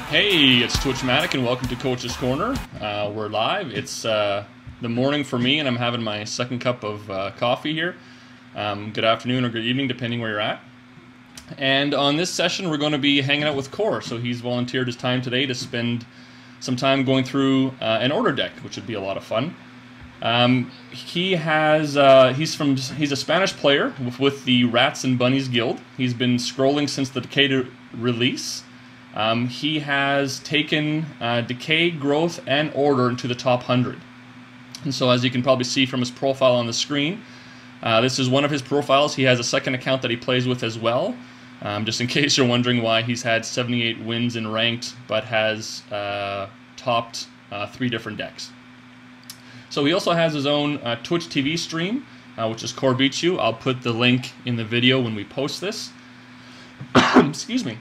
Hey, it's Twitchmatic and welcome to Coach's Corner. We're live. It's the morning for me and I'm having my second cup of coffee here. Good afternoon or good evening depending where you're at. And on this session we're going to be hanging out with Khor. So he's volunteered his time today to spend some time going through an order deck, which would be a lot of fun. He's a Spanish player with the Rats and Bunnies Guild. He's been scrolling since the Decay release. He has taken Decay, Growth, and Order into the top 100. And so as you can probably see from his profile on the screen, this is one of his profiles. He has a second account that he plays with as well. Just in case you're wondering why he's had 78 wins in Ranked, but has topped 3 different decks. So he also has his own Twitch TV stream, which is Khor Beats You. I'll put the link in the video when we post this. Excuse me.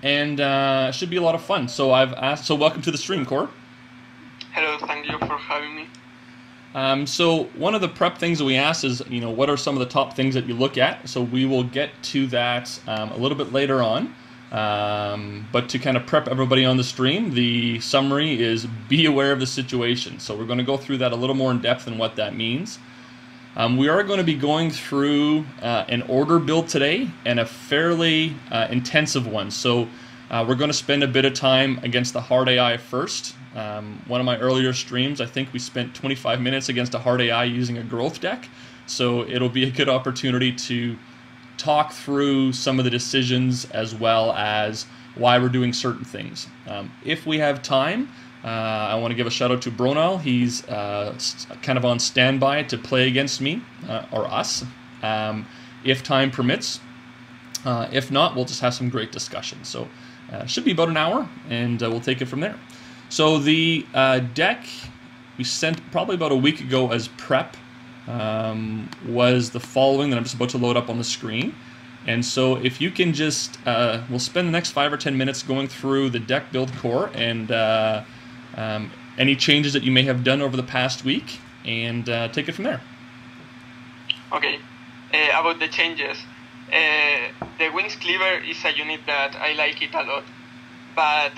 And it should be a lot of fun. So welcome to the stream, Khor. Hello, thank you for having me. So one of the prep things that we asked is, what are some of the top things that you look at? So we will get to that a little bit later on. But to kind of prep everybody on the stream, the summary is be aware of the situation. So we're going to go through that a little more in depth and what that means. We are going to be going through an order build today and a fairly intensive one. So we're going to spend a bit of time against the hard AI first. One of my earlier streams, I think we spent 25 minutes against a hard AI using a growth deck. So it'll be a good opportunity to talk through some of the decisions as well as why we're doing certain things. If we have time, I want to give a shout out to Bronal. He's kind of on standby to play against me or us if time permits. If not, we'll just have some great discussion. So it should be about an hour and we'll take it from there. So the deck we sent probably about a week ago as prep was the following that I'm just about to load up on the screen. And so if you can just, we'll spend the next 5 or 10 minutes going through the deck build Khor and any changes that you may have done over the past week, and take it from there. Okay, about the changes. The Wings Cleaver is a unit that I like it a lot, but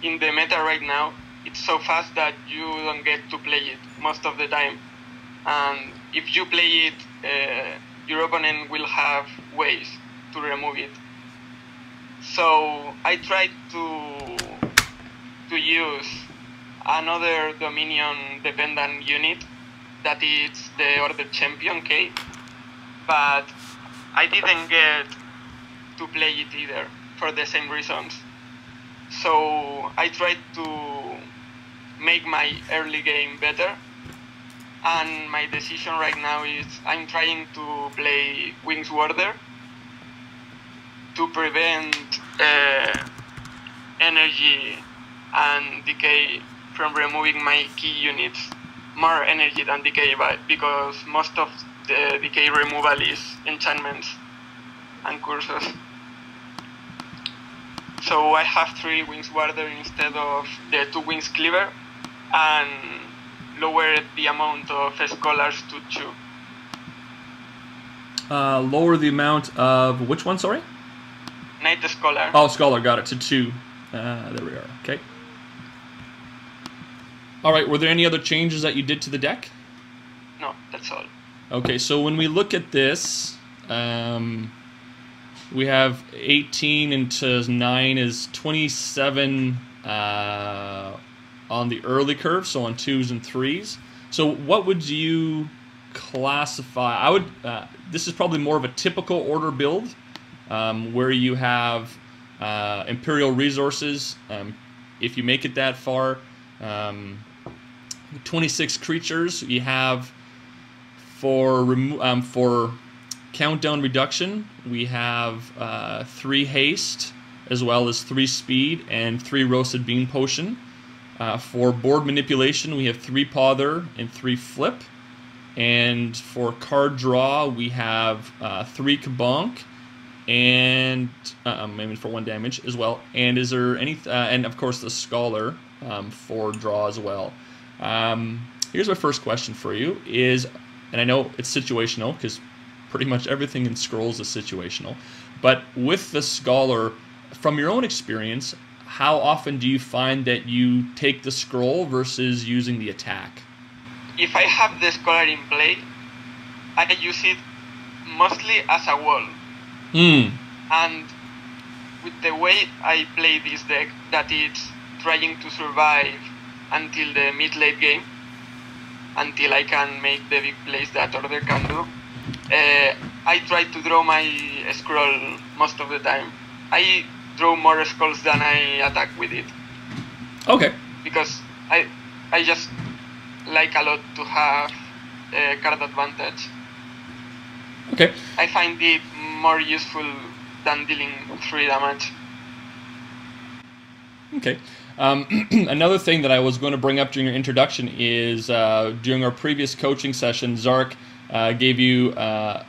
in the meta right now, it's so fast that you don't get to play it most of the time. And if you play it, your opponent will have ways to remove it. So I tried to use another Dominion dependent unit that is the Order Champion K, but I didn't get to play it either for the same reasons. So I tried to make my early game better, and my decision right now is I'm trying to play Wings Warder to prevent energy and decay from removing my key units, more energy than decay, because most of the decay removal is enchantments and curses. So I have 3 Wings Warder instead of the 2 Wings Cleaver, and lower the amount of scholars to 2. Lower the amount of which one, sorry? Knight Scholar. Oh, Scholar, got it, to 2. There we are, okay. Alright, were there any other changes that you did to the deck? No, that's all. Okay, so when we look at this, we have 18 into 9 is 27 on the early curve, so on 2s and 3s. So what would you classify? This is probably more of a typical order build, where you have Imperial resources, if you make it that far. 26 creatures you have for countdown reduction. We have 3 haste as well as 3 speed and 3 roasted bean potion. For board manipulation we have 3 pother and 3 flip, and for card draw we have 3 kabonk and maybe for 1 damage as well. And is there any and of course the scholar for draw as well. Here's my first question for you is, and I know it's situational because pretty much everything in Scrolls is situational. But with the Scholar, from your own experience, how often do you find that you take the Scroll versus using the attack? If I have the Scholar in play, I use it mostly as a wall. And with the way I play this deck, that it's trying to survive until the mid-late game, until I can make the big plays that Order can do, I try to draw my scroll most of the time. I draw more scrolls than I attack with it. Okay. Because I just like a lot to have card advantage. Okay. I find it more useful than dealing 3 damage. Okay. Another thing that I was going to bring up during your introduction is during our previous coaching session, Zark gave you a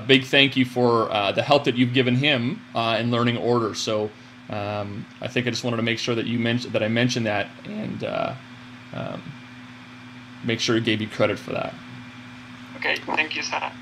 big thank you for the help that you've given him in learning Order. So I think I just wanted to make sure that I mentioned that and make sure he gave you credit for that. Okay, thank you, Sarah.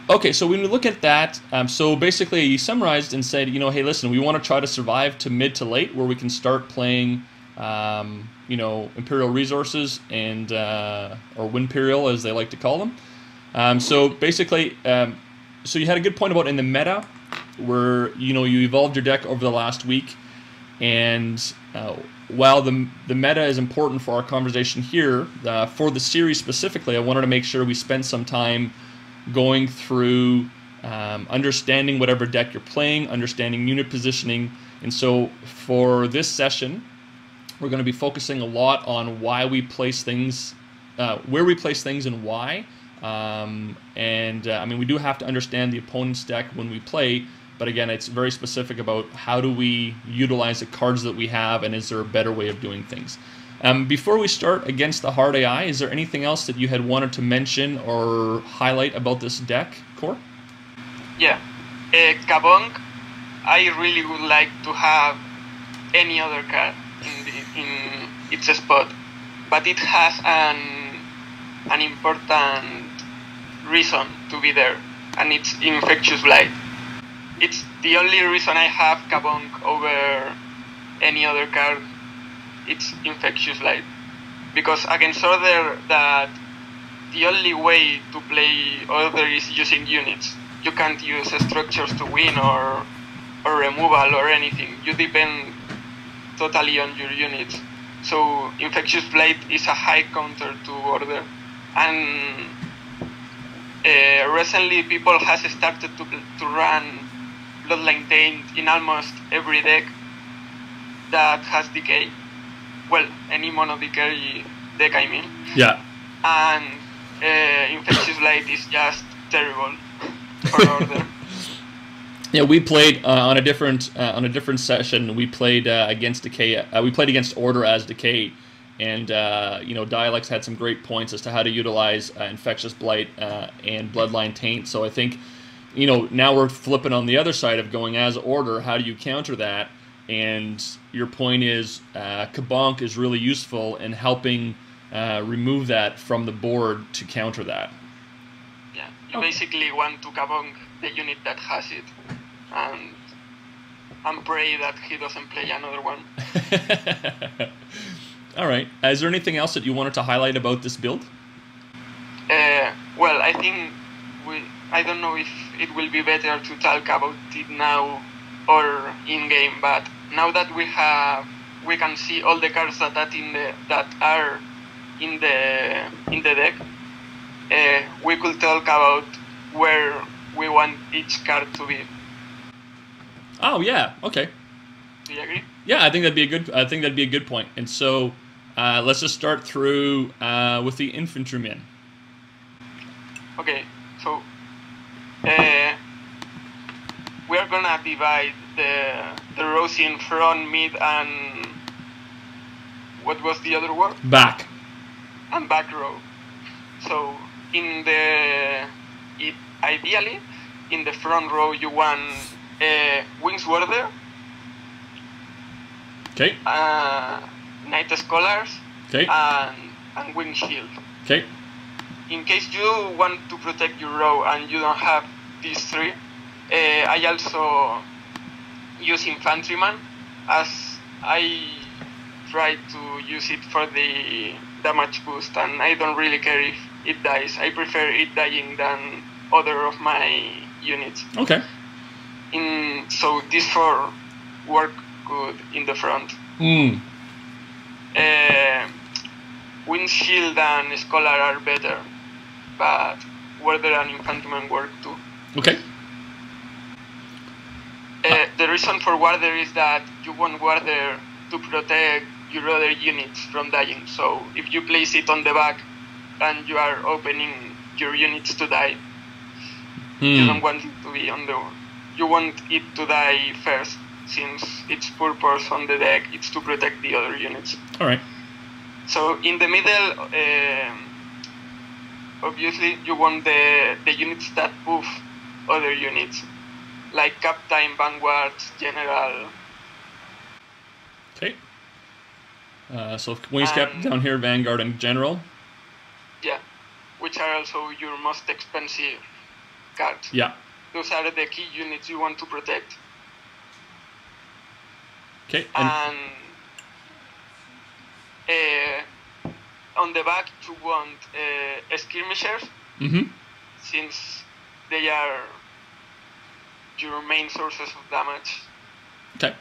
Okay, so when we look at that, so basically you summarized and said, hey, listen, we want to try to survive to mid to late where we can start playing, Imperial Resources and, or Winperial as they like to call them. So basically, so you had a good point about in the meta where, you evolved your deck over the last week, and while the meta is important for our conversation here, for the series specifically, I wanted to make sure we spent some time going through understanding whatever deck you're playing, understanding unit positioning. And so for this session, we're going to be focusing a lot on why we place things, where we place things and why. We do have to understand the opponent's deck when we play, but again, it's very specific about how do we utilize the cards that we have, and is there a better way of doing things. Before we start against the hard AI, is there anything else that you had wanted to mention or highlight about this deck, Khor? Yeah. Kabong, I really would like to have any other card in its spot, but it has an important reason to be there, and it's Infectious Blight. It's the only reason I have Kabong over any other card. It's Infectious Blight, because against Order, that the only way to play Order is using units. You can't use structures to win or removal or anything. You depend totally on your units. So Infectious Blight is a high counter to Order, and recently people has started to run Bloodline Taint in almost every deck that has Decay. Well, any mono decay deck, I mean. Yeah. And Infectious Blight is just terrible for Order. Yeah, we played on a different session. We played against Decay. We played against Order as Decay, and Dialects had some great points as to how to utilize Infectious Blight and Bloodline Taint. So I think, now we're flipping on the other side of going as Order. How do you counter that? And your point is Kabonk is really useful in helping remove that from the board to counter that. Yeah, you basically want to Kabonk the unit that has it, and pray that he doesn't play another one. All right. Is there anything else that you wanted to highlight about this build? Well, I think I don't know if it will be better to talk about it now or in game, but now that we can see all the cards that are in the deck, we could talk about where we want each card to be. Oh yeah, okay. Do you agree? Yeah, I think that'd be a good point. And so let's just start through with the infantrymen. Okay, so we are gonna divide the rows in front, mid, and what was the other word? Back. And back row. So ideally in the front row you want Wings Warder, okay, Night Scholars, okay, and Wing Shield. Okay. in case you want to protect your row and you don't have these three, I also use infantryman, as I try to use it for the damage boost, and I don't really care if it dies. I prefer it dying than other of my units. Okay. So these four work good in the front. Windshield and Scholar are better, but Warder and Infantryman work too. Okay. The reason for Warder is that you want Warder to protect your other units from dying. So if you place it on the back and you are opening your units to die, you don't want it to be on the... You want it to die first, since its purpose on the deck is to protect the other units. All right. So in the middle, obviously you want the units that buff other units, like Captain, Vanguard, General. Okay. So Wings Captain down here, Vanguard and General. Yeah, which are also your most expensive cards. Yeah. Those are the key units you want to protect. Okay. And on the back you want skirmishers, since they are your main sources of damage. Okay.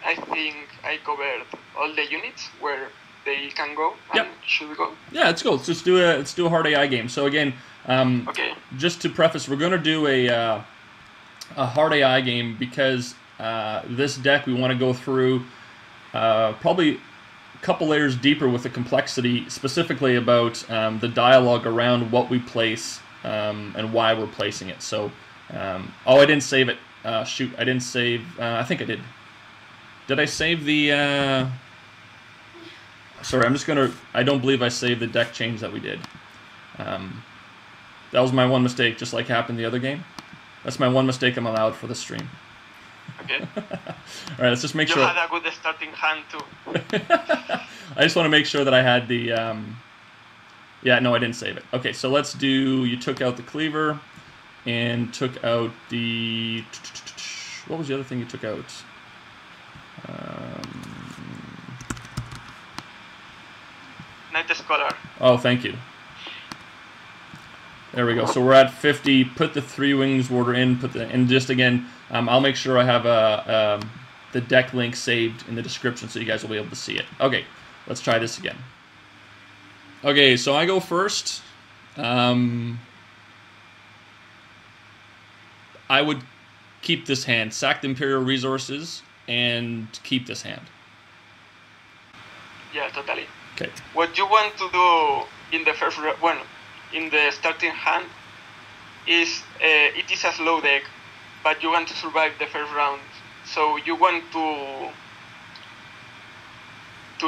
I think I covered all the units where they can go and should go. Yeah, let's go. Let's do a hard AI game. So again, okay. Just to preface, we're going to do a hard AI game because this deck we want to go through probably a couple layers deeper with the complexity, specifically about the dialogue around what we place and why we're placing it. So, I didn't save it. Shoot, I didn't save. I think I did. Did I save the? Sorry, I'm just gonna. I don't believe I saved the deck change that we did. That was my one mistake, just like happened the other game. That's my one mistake I'm allowed for the stream. Okay. All right, let's just make sure. You had a good starting hand too. I just want to make sure that I had the. Yeah, no, I didn't save it. Okay, so let's do. You took out the cleaver, and took out the. What was the other thing you took out? Night Scholar. Oh, thank you. There we go. So we're at 50. Put the 3 Wings Warder in. And just again, I'll make sure I have the deck link saved in the description so you guys will be able to see it. Okay, let's try this again. Okay, so I go first. I would keep this hand. Sack the Imperial Resources and keep this hand. Yeah, totally. Okay. What you want to do in the first in the starting hand is it is a slow deck, but you want to survive the first round. So you want to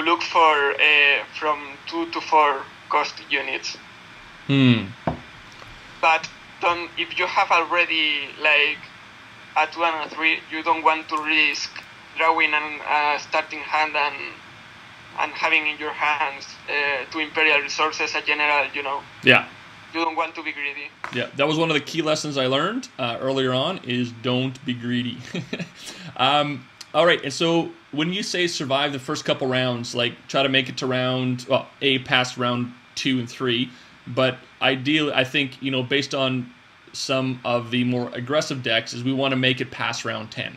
look for from 2 to 4 cost units. But if you have already like a 2 and a 3, you don't want to risk drawing a starting hand and having in your hands 2 Imperial Resources, a General, you know. Yeah. You don't want to be greedy. Yeah, that was one of the key lessons I learned earlier on, is don't be greedy. All right, and so when you say survive the first couple rounds, like try to make it to round, well, past round 2 and 3, but ideally, I think, you know, based on some of the more aggressive decks, is we want to make it past round 10.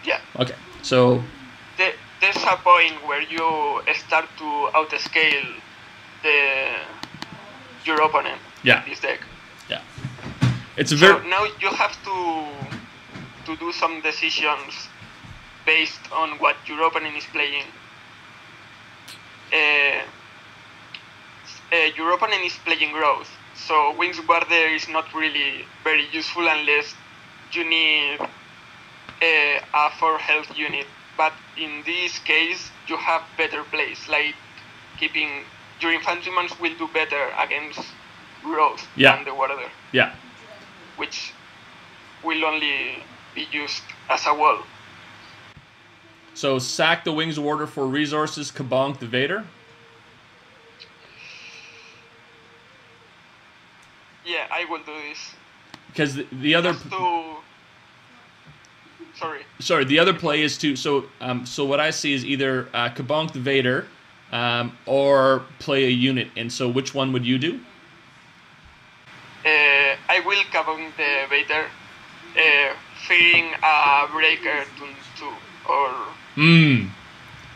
Yeah. Okay, so... There's a point where you start to outscale your opponent. Yeah. In this deck. Yeah. It's a very... So now you have to do some decisions based on what your opponent is playing. Your opponent is playing growth, so Wings Warder is not really very useful unless you need a 4 health unit. But in this case, you have better plays, like keeping your infantrymen will do better against growth than the Warder. Yeah. Which will only be used as a wall. So sack the Wings Warder for resources, kabonk the Vader. Yeah, I will do this. Because the other... Just to... Sorry, the other play is to... So what I see is either Kabonk the Vader or play a unit. And so which one would you do? I will Kabonk the Vader, fearing a breaker to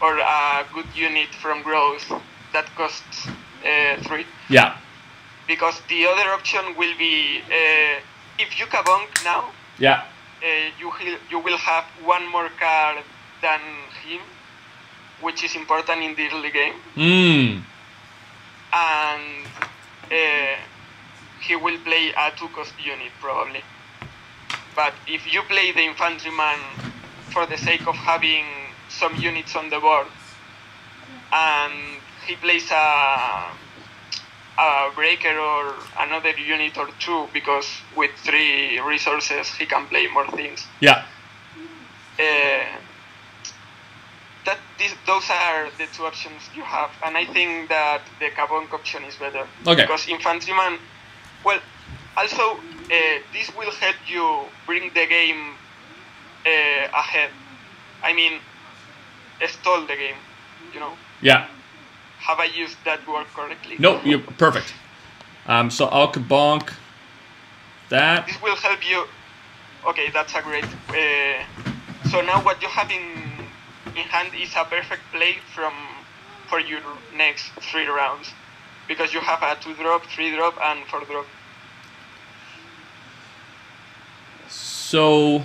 or a good unit from growth that costs 3. Yeah. Because the other option will be if you Kabonk now, Yeah. You will have one more card than him, which is important in the early game. And he will play a 2-cost unit probably. But if you play the infantryman for the sake of having some units on the board, and he plays a breaker or another unit or 2, because with 3 resources he can play more things. Yeah. Those are the 2 options you have, and I think that the Kabonk option is better. Okay. Because infantryman, well, also this will help you bring the game ahead. I mean, stall the game, you know. Yeah. Have I used that word correctly? Nope, you're perfect. So I'll Kabonk that. This will help you. Okay, that's a great. So now what you have in hand is a perfect play for your next 3 rounds, because you have a 2-drop, 3-drop, and 4-drop. So,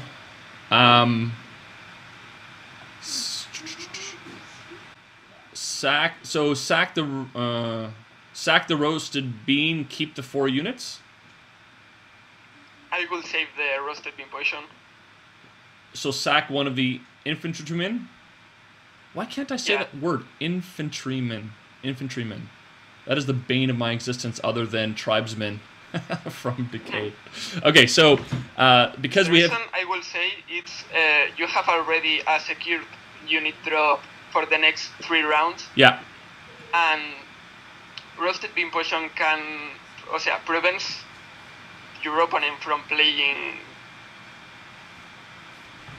sack the roasted bean, keep the 4 units. I will save the roasted bean poison. So sack one of the infantrymen. Why can't I say that word? Infantryman. Infantryman. That is the bane of my existence, other than tribesmen from Decay. Okay, so because we have... The reason I will say it's you have already a secured unit drop for the next 3 rounds. Yeah. And roasted bean poison prevents your opponent from playing.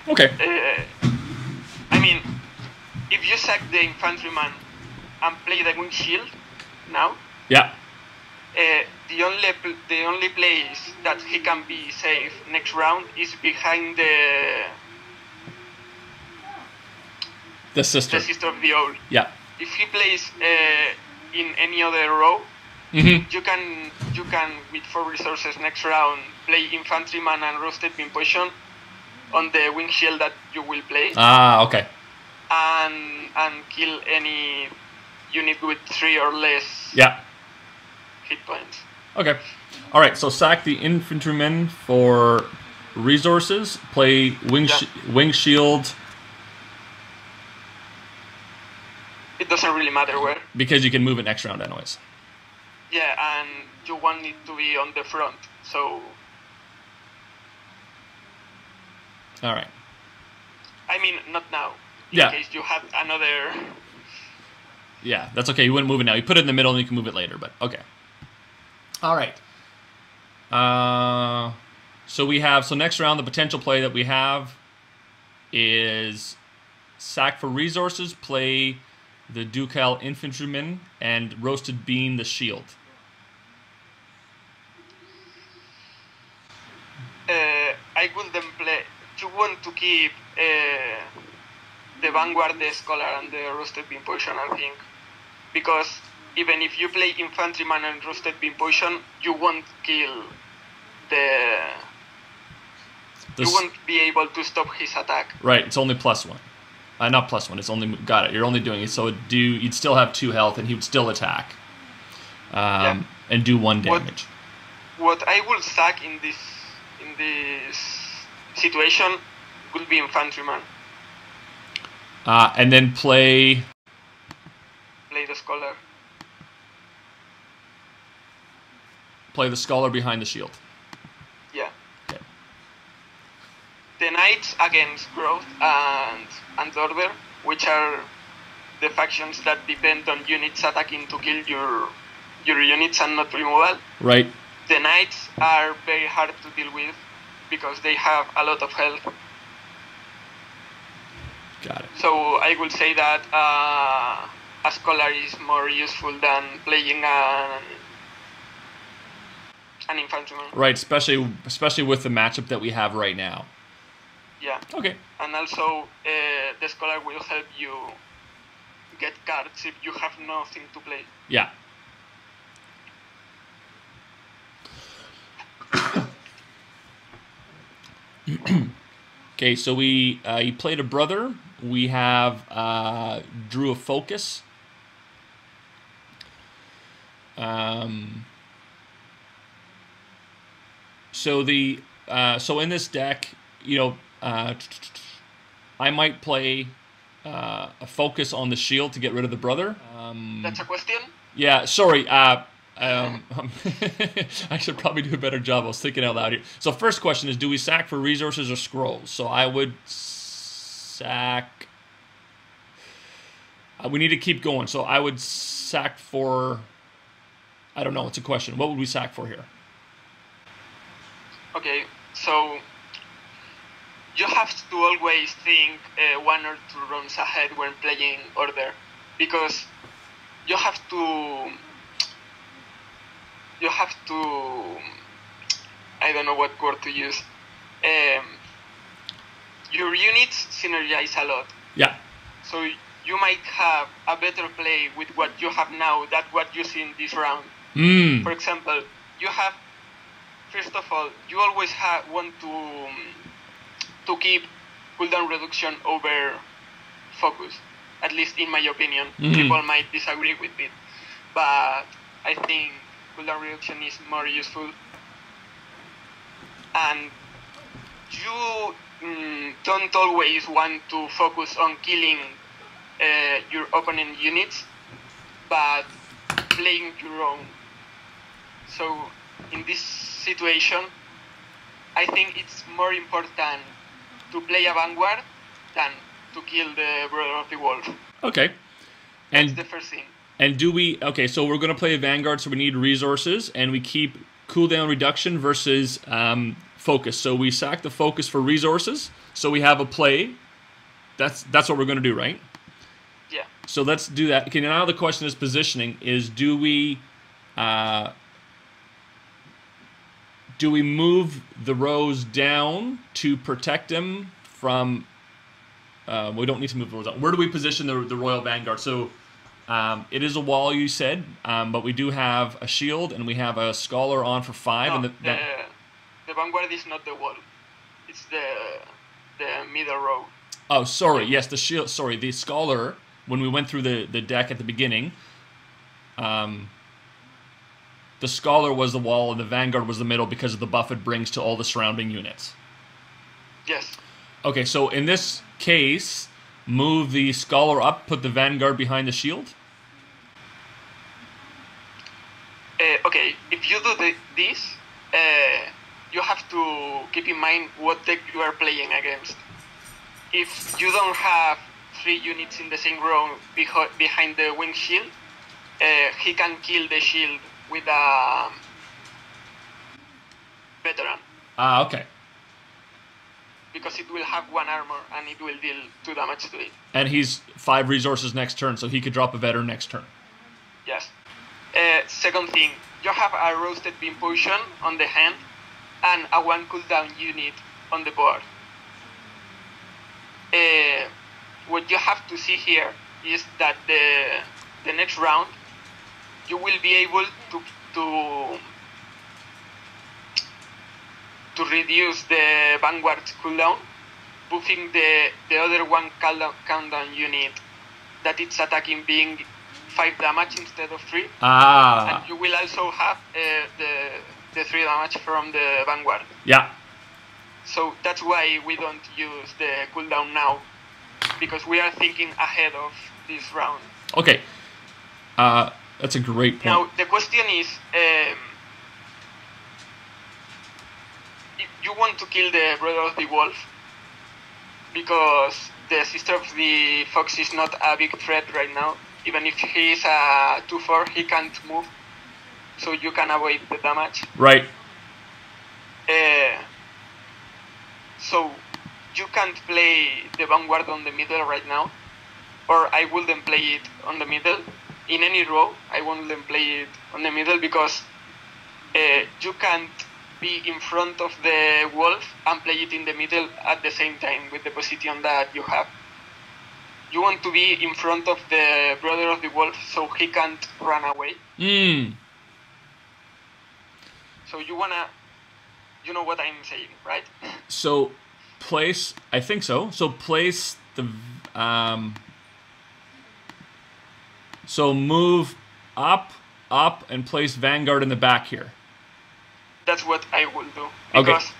Okay. I mean, if you sack the infantryman and play the wing shield now, yeah, the only place that he can be safe next round is behind the sister of the owl. Yeah. If he plays in any other row, you can with 4 resources next round play infantryman and roasted bean poison on the wing shield that you will play. Ah, okay. And kill any unit with 3 or less hit points. Okay. All right. So sack the infantryman for resources. Play wing shield. It doesn't really matter where. Because you can move it next round anyways. Yeah, and you want it to be on the front, so... All right. I mean, not now. In case you had another... Yeah, that's okay. You wouldn't move it now. You put it in the middle and you can move it later, but okay. All right. So we have... So next round, the potential play that we have is sack for resources, play the Ducal Infantryman, and roasted bean the shield. I will then play... You want to keep the Vanguard, the Scholar, and the roasted bean poison, I think. Because even if you play infantryman and roasted bean poison, you won't kill you won't be able to stop his attack. Right, it's only +1. Not +1, it's only... Got it, you're only doing it. So you'd still have 2 health, and he would still attack. And do 1 damage. What I will sack in this situation will be infantryman. And then play the Scholar. Play the Scholar behind the shield. Yeah. Okay. The Knights against Growth and Order, which are the factions that depend on units attacking to kill your units and not removal. Right. The knights are very hard to deal with because they have a lot of health. Got it. So I would say that a scholar is more useful than playing an infantryman. Right, especially with the matchup that we have right now. Yeah. Okay. And also, the scholar will help you get cards if you have nothing to play. Yeah. Okay, so he played a brother. We have drew a focus. So in this deck, I might play a focus on the shield to get rid of the brother. That's a question? Yeah, sorry. I should probably do a better job. I was thinking out loud here. So first question is, do we sack for resources or scrolls? So I would sack... we need to keep going. So I would sack for... I don't know. It's a question. What would we sack for here? Okay, so you have to always think 1 or 2 runs ahead when playing order, because you have to I don't know what word to use. Your units synergize a lot. Yeah. So you might have a better play with what you have now than what you see in this round. For example, you have, first of all, you always want to keep cooldown reduction over focus, at least in my opinion. People might disagree with it, but I think cooldown reduction is more useful. And you don't always want to focus on killing your opponent units, but playing your own. So in this situation, I think it's more important to play a Vanguard than to kill the Brother of the Wolf. Okay. And that's the first thing. And do we... Okay, so we're going to play a Vanguard, so we need resources, and we keep cooldown reduction versus focus. So we sack the focus for resources, so we have a play. That's what we're going to do, right? Yeah. So let's do that. Okay, now the question is positioning, is do we move the rows down to protect them from... we don't need to move the rows down. Where do we position the Royal Vanguard? So it is a wall, you said, but we do have a shield, and we have a Scholar on for 5. No, and the Vanguard is not the wall. It's the middle row. Oh, sorry. Yes, the shield. Sorry, the Scholar, when we went through the deck at the beginning, the Scholar was the wall and the Vanguard was the middle because of the buff it brings to all the surrounding units. Yes. Okay, so in this case, move the Scholar up, put the Vanguard behind the shield? Okay, if you do this, you have to keep in mind what deck you are playing against. If you don't have 3 units in the same row behind the wing shield, he can kill the shield with a veteran. Ah, okay. Because it will have 1 armor and it will deal 2 damage to it. And he's 5 resources next turn, so he could drop a veteran next turn. Yes. Second thing, you have a roasted bean potion on the hand and a 1 cooldown unit on the board. What you have to see here is that the next round you will be able to reduce the Vanguard's cooldown, buffing the other 1 countdown unit that it's attacking being 5 damage instead of 3. Ah. And you will also have the 3 damage from the Vanguard. Yeah. So that's why we don't use the cooldown now, because we are thinking ahead of this round. Okay. That's a great point. Now, the question is, if you want to kill the Brother of the Wolf, because the Sister of the Fox is not a big threat right now. Even if he is a 2/4, he can't move. so you can avoid the damage. Right. So you can't play the Vanguard on the middle right now, or I wouldn't play it on the middle. In any row, I wouldn't play it on the middle because you can't be in front of the wolf and play it in the middle at the same time with the position that you have. You want to be in front of the brother of the wolf so he can't run away. So you know what I'm saying, right? So place, I think so. So place the, so move up, and place Vanguard in the back here. That's what I will do. Because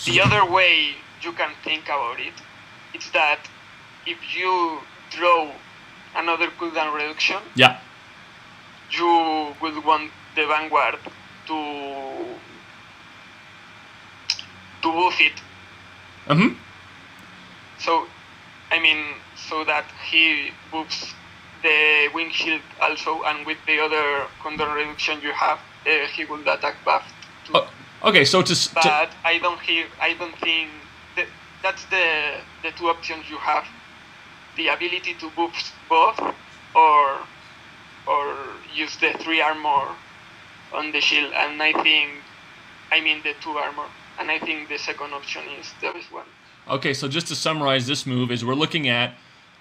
the other way you can think about it is that if you draw another cooldown reduction, yeah, you would want the Vanguard to buff it. So, I mean, so that he buffs the wing shield also, and with the other cooldown reduction you have, he will attack buffed too. Oh, okay, so but I don't think that's the two options you have: the ability to buff both, or use the 3 armor on the shield. And I mean the 2 armor. And I think the second option is the best one. Okay, so just to summarize this move is we're looking at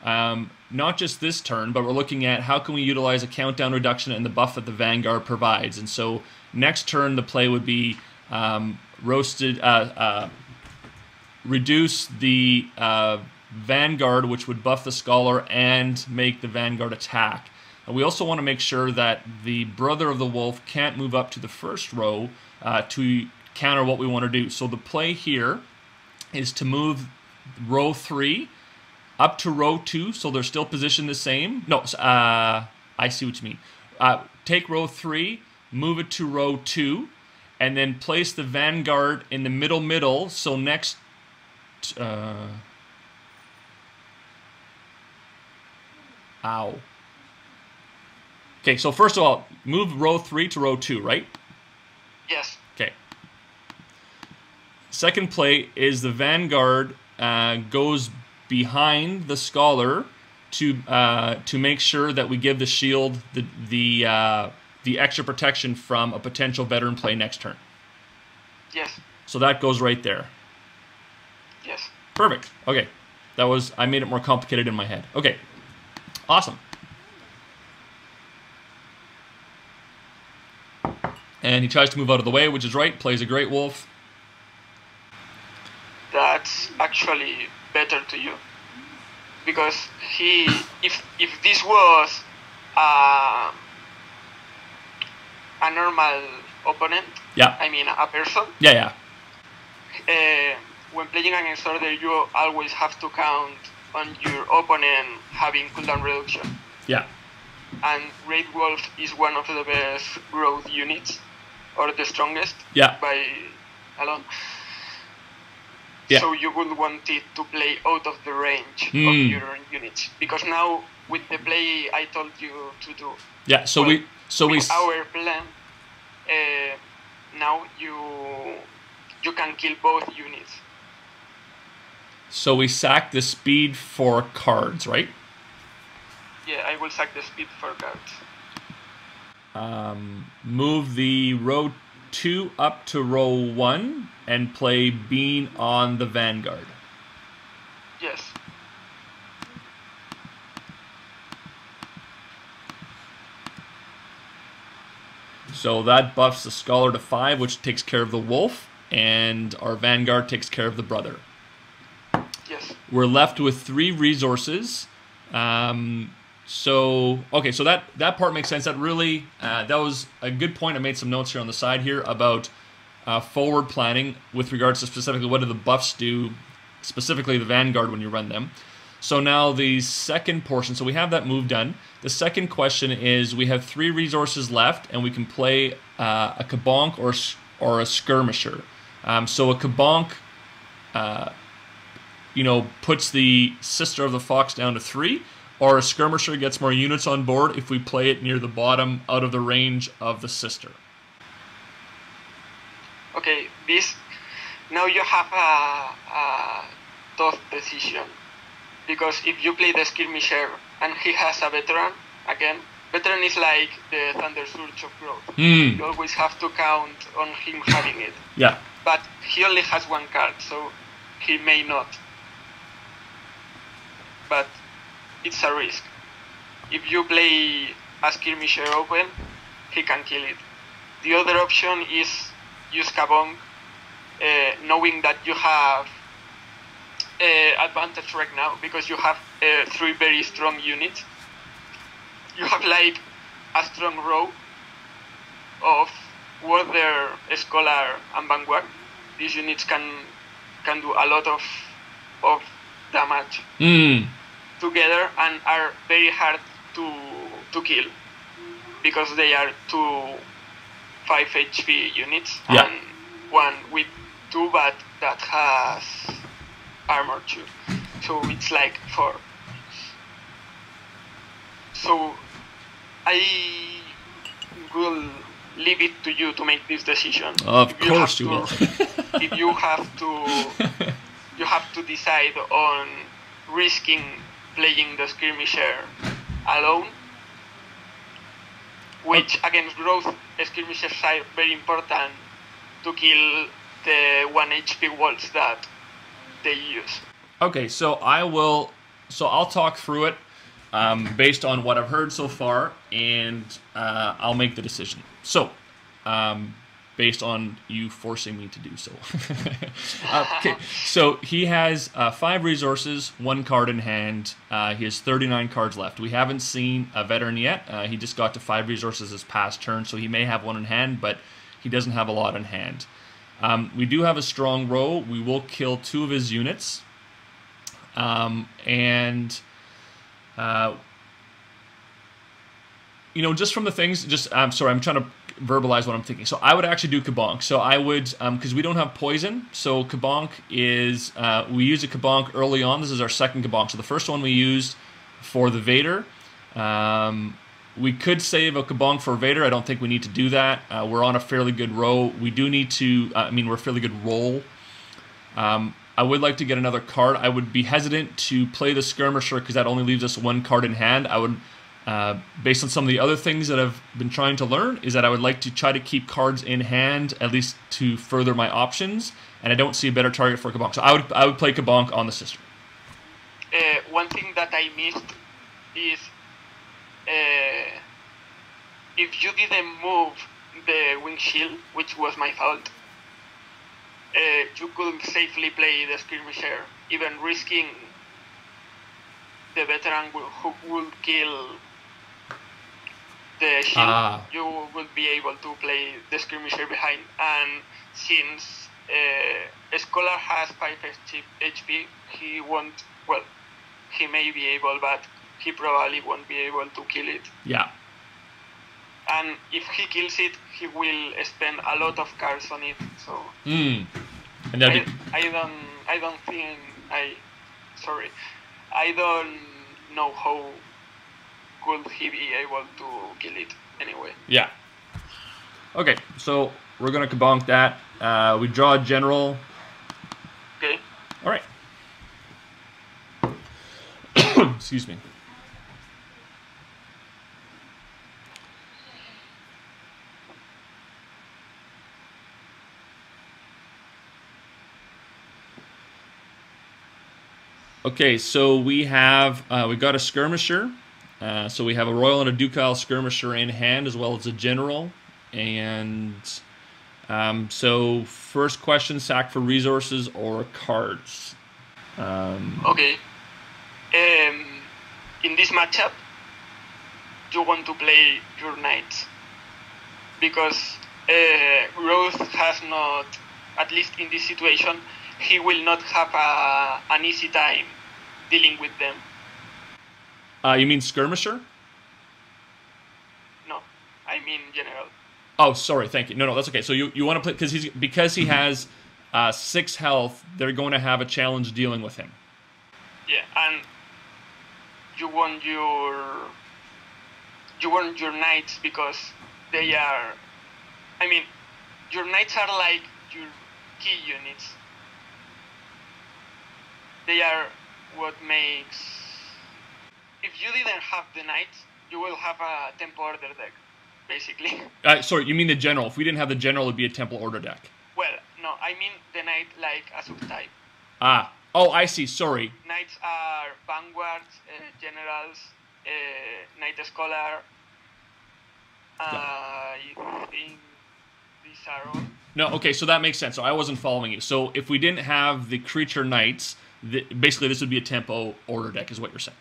not just this turn, but we're looking at how can we utilize a countdown reduction and the buff that the Vanguard provides. And so next turn the play would be reduce the Vanguard, which would buff the Scholar and make the Vanguard attack. And we also want to make sure that the brother of the wolf can't move up to the first row to counter what we want to do. So the play here is to move row 3 up to row 2, so they're still positioned the same. No, I see what you mean. Take row 3, move it to row 2, and then place the Vanguard in the middle, so next... ow. Okay, so first of all, move row 3 to row 2, right? Yes. Okay. Second play is the Vanguard goes behind the Scholar to make sure that we give the shield the extra protection from a potential veteran play next turn. Yes. So that goes right there. Yes. Perfect. Okay. I made it more complicated in my head. Okay. Awesome. And he tries to move out of the way, which is right. Plays a Great Wolf. That's actually better to you, because if this was a normal opponent, yeah, I mean a person, yeah, when playing against order, you always have to count on your opponent having cooldown reduction. Yeah. And Great Wolf is one of the best growth units, or the strongest, yeah, by a lot. Yeah. So you would want it to play out of the range of your units, because now with the play I told you to do. Yeah. So well, with our plan, now you can kill both units. So we sack the speed for cards, right? Yeah, I will sack the speed for cards. Move the row 2 up to row 1 and play Bean on the Vanguard. Yes. So that buffs the Scholar to 5, which takes care of the Wolf, and our Vanguard takes care of the brother. Yes. We're left with 3 resources. So that part makes sense. That really that was a good point. I made some notes here on the side here about forward planning with regards to specifically what do the buffs do, specifically the Vanguard when you run them. So now the second portion. So we have that move done. The second question is we have 3 resources left, and we can play a Kabonk or a Skirmisher. So a Kabonk, puts the Sister of the Fox down to 3. or a skirmisher gets more units on board if we play it near the bottom out of the range of the sister. Okay, now you have a tough decision, because if you play the skirmisher and he has a veteran, again, veteran is like the Thunder Surge of Growth. You always have to count on him having it. Yeah. But he only has one card, so he may not. But it's a risk. If you play a skirmisher open, he can kill it. The other option is use Kabong, knowing that you have advantage right now because you have 3 very strong units. You have like a strong row of Warrior, Scholar, and Vanguard. These units can do a lot of damage together and are very hard to kill because they are 2 5 HP units and one with 2 but that has armor too. So it's like 4. So I will leave it to you to make this decision. Of course you will. If you have to decide on risking playing the skirmisher alone, which against growth skirmishers are very important to kill the 1 HP walls that they use. Okay, so I'll talk through it based on what I've heard so far, and I'll make the decision. So, based on you forcing me to do so. Okay, so he has 5 resources, 1 card in hand. He has 39 cards left. We haven't seen a veteran yet. He just got to 5 resources this past turn, so he may have 1 in hand, but he doesn't have a lot in hand. We do have a strong row. We will kill 2 of his units. You know, just from the things, I'm sorry, I'm trying to verbalize what I'm thinking. So I would actually do Kabonk. So I would, because we don't have poison, so Kabonk is, we use a Kabonk early on. This is our second Kabonk. So the first one we used for the Vader. We could save a Kabonk for Vader. I don't think we need to do that. We're on a fairly good row. We do need to, we're a fairly good roll. I would like to get another card. I would be hesitant to play the Skirmisher because that only leaves us 1 card in hand. I would, based on some of the other things that I've been trying to learn, is that I would like to try to keep cards in hand, at least to further my options, and I don't see a better target for Kabonk. So I would play Kabonk on the sister. One thing that I missed is if you didn't move the wing shield, which was my fault, you could safely play the skirmisher, even risking the veteran who will kill the shield. You will be able to play the skirmisher behind, and since Scholar has 5 HP, he won't, well, he may be able, but he probably won't be able to kill it. Yeah. And if he kills it, he will spend a lot of cards on it. So And I don't know how could he be able to kill it anyway. Yeah. Okay, so we're gonna Kabonk that. We draw a general. Okay. All right. Excuse me. Okay, so we have we got a skirmisher. So we have a royal and a ducal skirmisher in hand, as well as a general. And so first question: sack for resources or cards? Okay. In this matchup, you want to play your knights because Roth has not, at least in this situation, he will not have an easy time dealing with them. You mean skirmisher? No, I mean general. Oh, sorry, thank you. No, that's okay. So you want to play because he has 6 health. They're going to have a challenge dealing with him. Yeah, and you want your knights because they are. I mean, your knights are like your key units. They are what makes. If you didn't have the knights, you will have a tempo order deck, basically. Sorry, you mean the general. If we didn't have the general, it'd be a temple order deck. Well, no, I mean the knight like a subtype. Ah. Oh, I see. Sorry. Knights are vanguards, generals, knight scholar. I think these are all. No, okay, so that makes sense. So I wasn't following you. So if we didn't have the creature knights, basically this would be a tempo order deck, is what you're saying.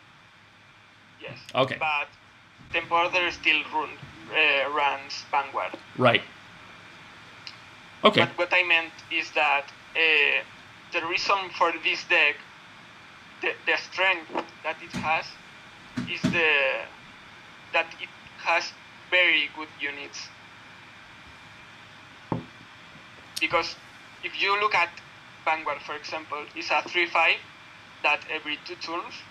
Yes. Okay. But tempo order still runs vanguard. Right. Okay. But what I meant is that the reason for this deck, the strength that it has, is that it has very good units. Because if you look at Vanguard, for example, it's a 3/5 that every 2 turns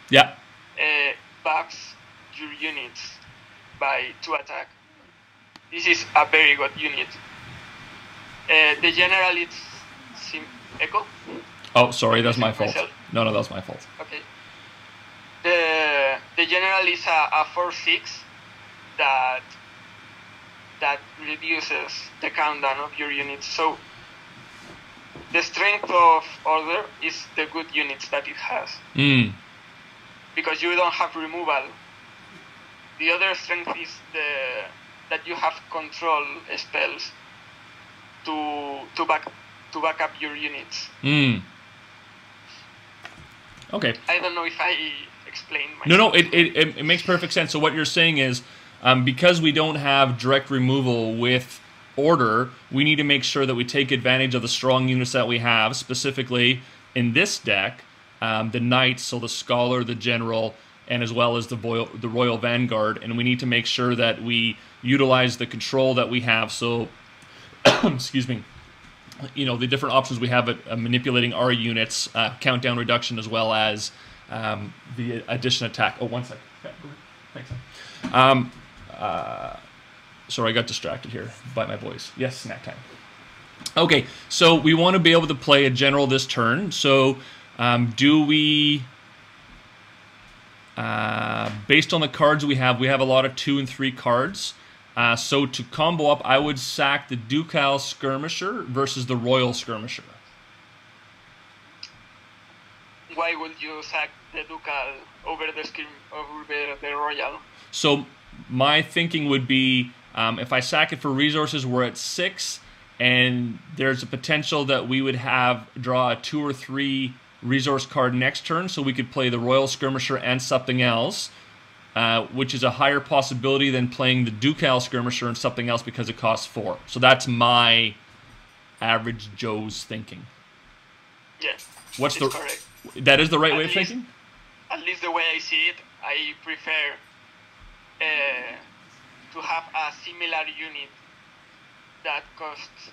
buffs your units by 2 attack. This is a very good unit. The general is Echo. Oh, sorry, that's my fault. Myself. No, that was my fault. Okay. The general is a 4/6 that reduces the countdown of your units. So the strength of order is the good units that it has. Because you don't have removal. The other strength is that you have control spells to back up your units. Okay. I don't know if I explained myself. No, it makes perfect sense. So what you're saying is, because we don't have direct removal with order, we need to make sure that we take advantage of the strong units that we have, specifically in this deck, the Knights, so the Scholar, the General, and as well as the Royal Vanguard, and we need to make sure that we utilize the control that we have. So, excuse me, you know, the different options we have at manipulating our units, countdown reduction, as well as the addition attack. Oh, one second. Okay, thanks. Sorry, I got distracted here by my boys. Yes, snack time. Okay, so we want to be able to play a general this turn. So do we, based on the cards we have a lot of 2 and 3 cards. So to combo up, I would sack the Ducal Skirmisher versus the Royal Skirmisher. Why would you sack the Ducal over the Royal? So my thinking would be, if I sack it for resources, we're at 6, and there's a potential that we would draw a 2 or 3 resource card next turn, so we could play the Royal Skirmisher and something else, which is a higher possibility than playing the Ducal Skirmisher and something else because it costs 4. So that's my average Joe's thinking. Yes, What's the correct. That is the right way of thinking? At least the way I see it, I prefer to have a similar unit that costs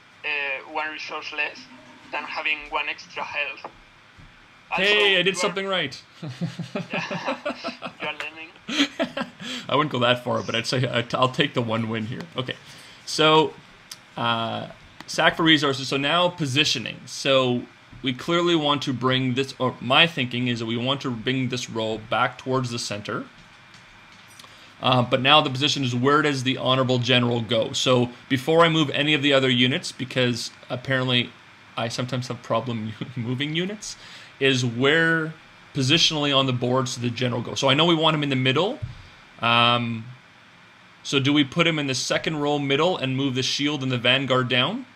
1 resource less than having 1 extra health. Also, hey, I did something right. Yeah, you are learning. I wouldn't go that far, but I'd say I'll take the 1 win here. Okay, so sack for resources. So now positioning. So we clearly want to bring this, or my thinking is that we want to bring this row back towards the center. But now the position is, where does the Honorable General go? So before I move any of the other units, because apparently I sometimes have problem moving units, is where positionally on the board does the General go? So I know we want him in the middle. So do we put him in the 2nd row middle and move the Shield and the Vanguard down?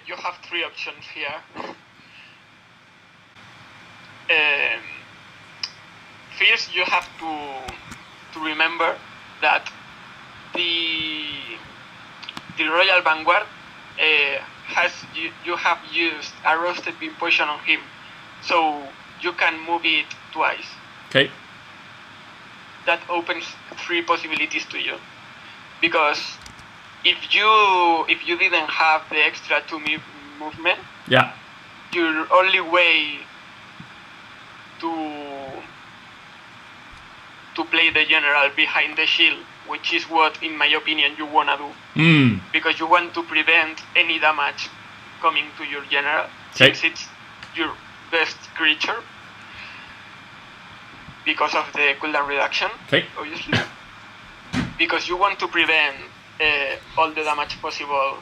You have 3 options here. First, you have to remember that the Royal Vanguard you have used a roasted beam potion on him, so you can move it twice. Okay. That opens 3 possibilities to you, because if you didn't have the extra 2 movement, yeah, your only way to to play the general behind the shield, which is what, in my opinion, you wanna do. Because you want to prevent any damage coming to your general, since it's your best creature, because of the cooldown reduction, obviously. Because you want to prevent all the damage possible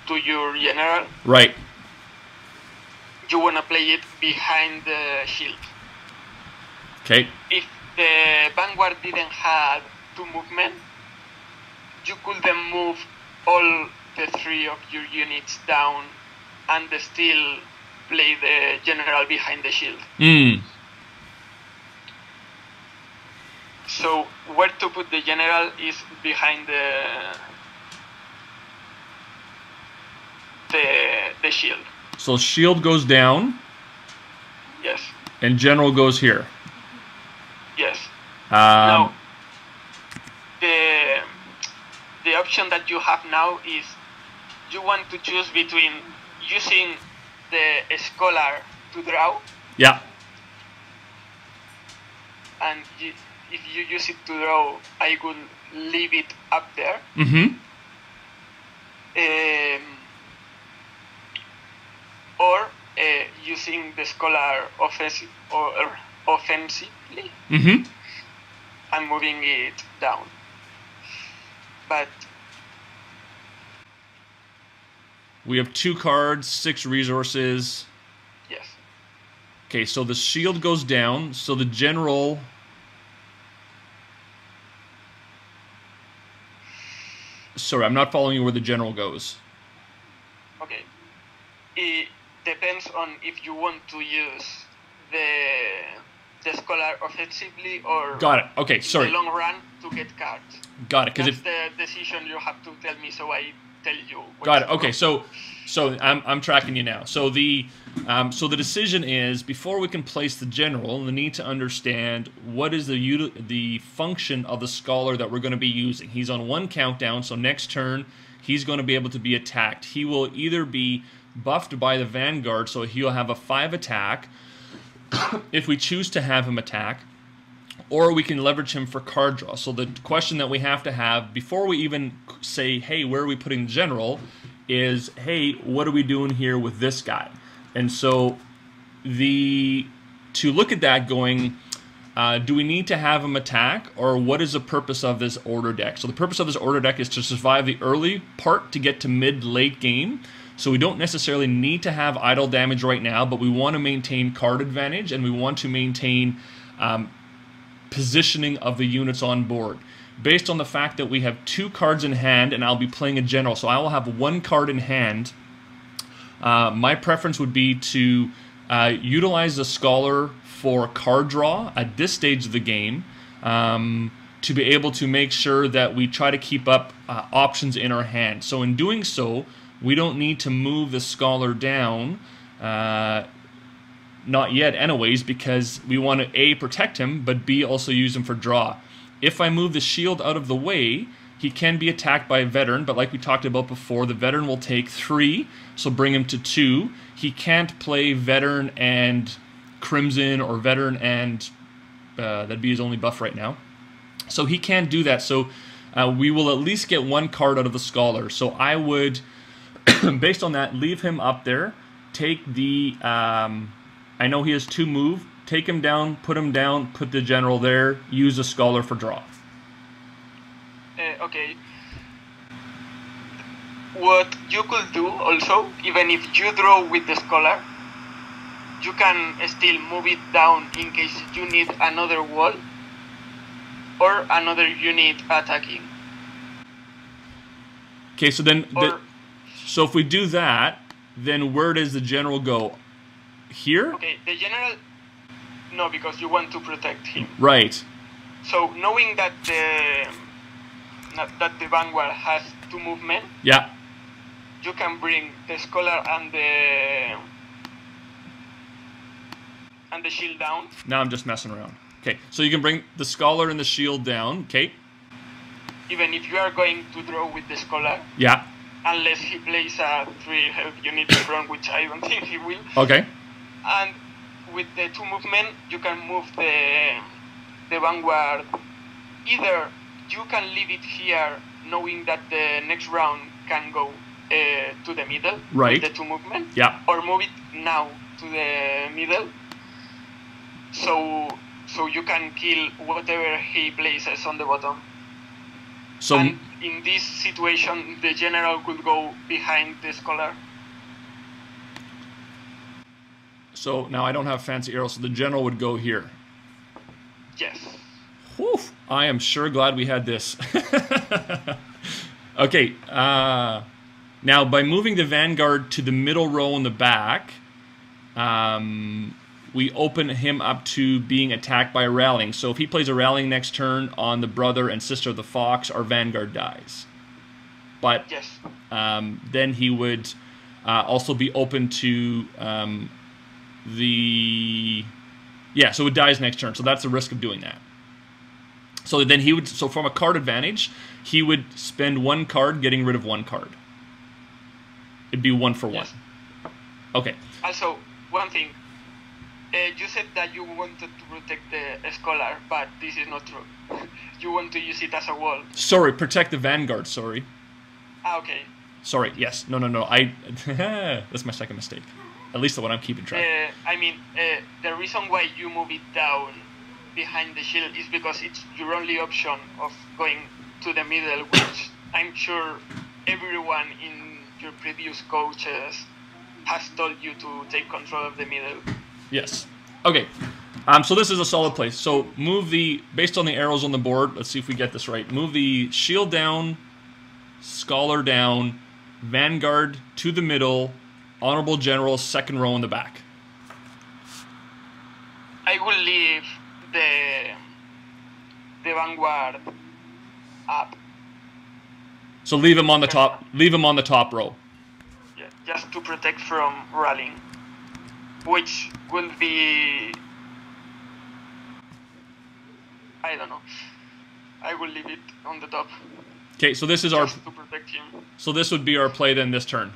to your general. Right. You wanna play it behind the shield. Okay. If the Vanguard didn't have 2 movement, you could then move all the 3 of your units down and still play the general behind the shield. So where to put the general is behind the shield. So shield goes down. Yes. And general goes here. Yes. Now, the option that you have now is you want to choose between using the scholar to draw. Yeah. And if you use it to draw, I would leave it up there. Or using the scholar offensively and moving it down. But we have 2 cards, 6 resources. Yes. Okay, so the shield goes down, so the general... Sorry, I'm not following you where the general goes. Okay. It depends on if you want to use the scholar offensively or Got it. Okay, sorry. in the long run to get cards. Got it. That's the decision you have to tell me, so I tell you. Got it. Okay, so I'm tracking you now. So the decision is, before we can place the general, we need to understand what is the function of the scholar that we're going to be using. He's on 1 countdown, so next turn he's going to be able to be attacked. He will either be buffed by the Vanguard, so he'll have a 5 attack if we choose to have him attack, or we can leverage him for card draw. So the question that we have to have before we even say, hey, where are we putting the general, is, hey, what are we doing here with this guy? And so to look at that going, do we need to have him attack, or what is the purpose of this order deck? So the purpose of this order deck is to survive the early part to get to mid-late game. So we don't necessarily need to have idle damage right now, but we want to maintain card advantage, and we want to maintain positioning of the units on board. Based on the fact that we have 2 cards in hand, and I'll be playing a general, so I will have 1 card in hand. My preference would be to utilize the scholar for card draw at this stage of the game, to be able to make sure that we try to keep up options in our hand. So in doing so, we don't need to move the scholar down, not yet anyways, because we want to A, protect him, but B, also use him for draw. If I move the shield out of the way, he can be attacked by a veteran, but like we talked about before, the veteran will take 3, so bring him to 2. He can't play veteran and Crimson, or veteran and that'd be his only buff right now. So he can't do that, so we will at least get 1 card out of the scholar. So I would, based on that, leave him up there, take the, I know he has 2 move, take him down, put the general there, use the scholar for draw. Okay. What you could do also, even if you draw with the scholar, you can still move it down in case you need another wall or another unit attacking. Okay, so then, so if we do that, then where does the general go? Here? Okay, the general, no, because you want to protect him. Right. So knowing that the Vanguard has 2 movement, yeah, you can bring the scholar and the shield down. Now I'm just messing around. Okay, so you can bring the scholar and the shield down. Okay. Even if you are going to draw with the scholar. Yeah. Unless he plays a 3 health unit in front, which I don't think he will. Okay. And with the 2 movement, you can move the vanguard, either you can leave it here knowing that the next round can go to the middle, right, with the 2 movements, yeah, or move it now to the middle, so you can kill whatever he places on the bottom. so and in this situation, the general could go behind the scholar. So now I don't have fancy arrows, so the general would go here. Yes. Whew, I am sure glad we had this. Okay, now by moving the vanguard to the middle row in the back, we open him up to being attacked by a rallying. So if he plays a rallying next turn on the brother and sister of the fox, our vanguard dies. But Yes. then he would also be open to so it dies next turn. So that's the risk of doing that. So then he would, so from a card advantage, he would spend 1 card getting rid of 1 card. It'd be 1 for 1. Yes. Okay. Also, one thing. You said that you wanted to protect the scholar, but this is not true. You want to use it as a wall. Sorry, protect the vanguard, sorry. Okay. Sorry, yes. No. That's my second mistake. At least the one I'm keeping track. The reason why you move it down behind the shield is because it's your only option of going to the middle, which I'm sure everyone in your previous coaches has told you to take control of the middle. Yes. Okay. So this is a solid place. So move based on the arrows on the board, let's see if we get this right. Move the shield down, scholar down, vanguard to the middle, honorable general, 2nd row in the back. I will leave the vanguard up. So leave him on the top. Leave him on the top row. Yeah, just to protect from rallying, which will be, I don't know. I will leave it on the top. Okay, so this is just to protect him. So this would be our play then this turn.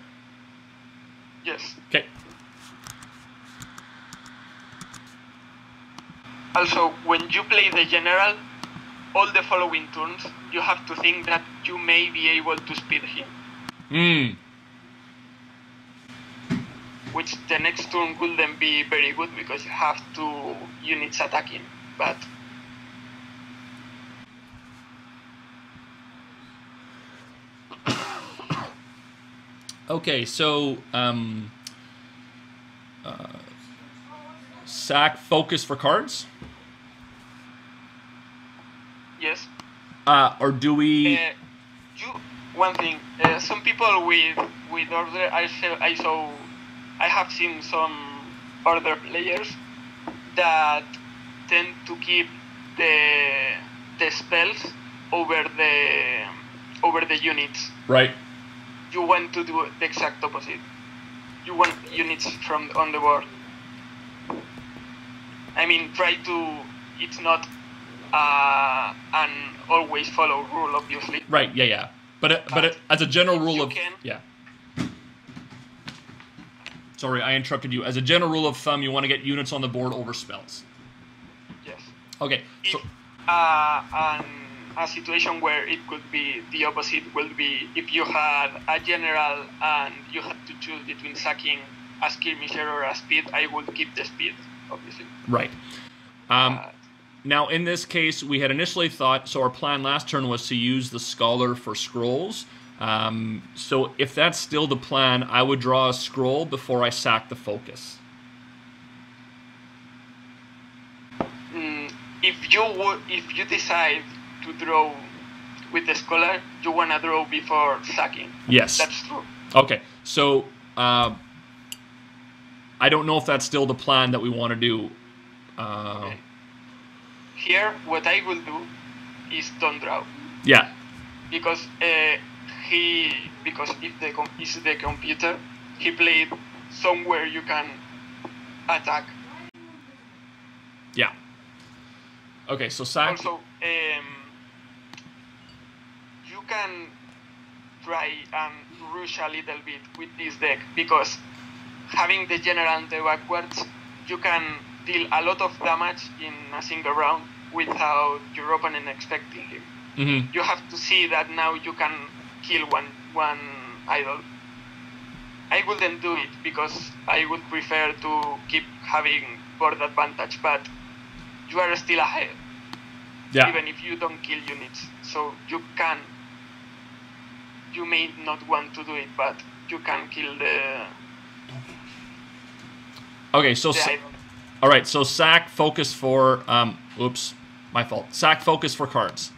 Yes. Okay. Also, when you play the general, all the following turns, you have to think that you may be able to speed him. Which the next turn will then be very good because you have 2 units attacking. But okay, so sack focus for cards. yes. Or do we? One thing. Some people with order, I have seen some order players that tend to keep the spells over the units. Right. You want to do the exact opposite. You want units from on the board. Try to. It's not an always follow rule, obviously. Right. Yeah. But as a general rule of yeah. Sorry, I interrupted you. As a general rule of thumb, you want to get units on the board over spells. Yes. Okay. So a situation where it could be the opposite will be if you had a general and you had to choose between sacking a skirmisher or a speed. I would keep the speed, obviously. Right. Now, in this case, we had initially thought, so our plan last turn was to use the scholar for scrolls. So if that's still the plan, I would draw a scroll before I sack the If you decide to draw with the scholar, you want to draw before sacking. Yes. That's true. Okay, so I don't know if that's still the plan that we want to do. Okay. Here, what I will do is don't draw. Yeah. Because if it's the computer, he played somewhere you can attack. Yeah. Okay, so sack. Also, you can try and rush a little bit with this deck because having the general and the backwards, you can deal a lot of damage in a single round without your opponent expecting him. Mm-hmm. You have to see that now you can kill one idol. I wouldn't do it because I would prefer to keep having board advantage, but you are still ahead. Yeah. Even if you don't kill units. So you may not want to do it, but you can kill the... Okay, so... the idol. All right, so sack, focus for... oops, my fault. Sack, focus for cards.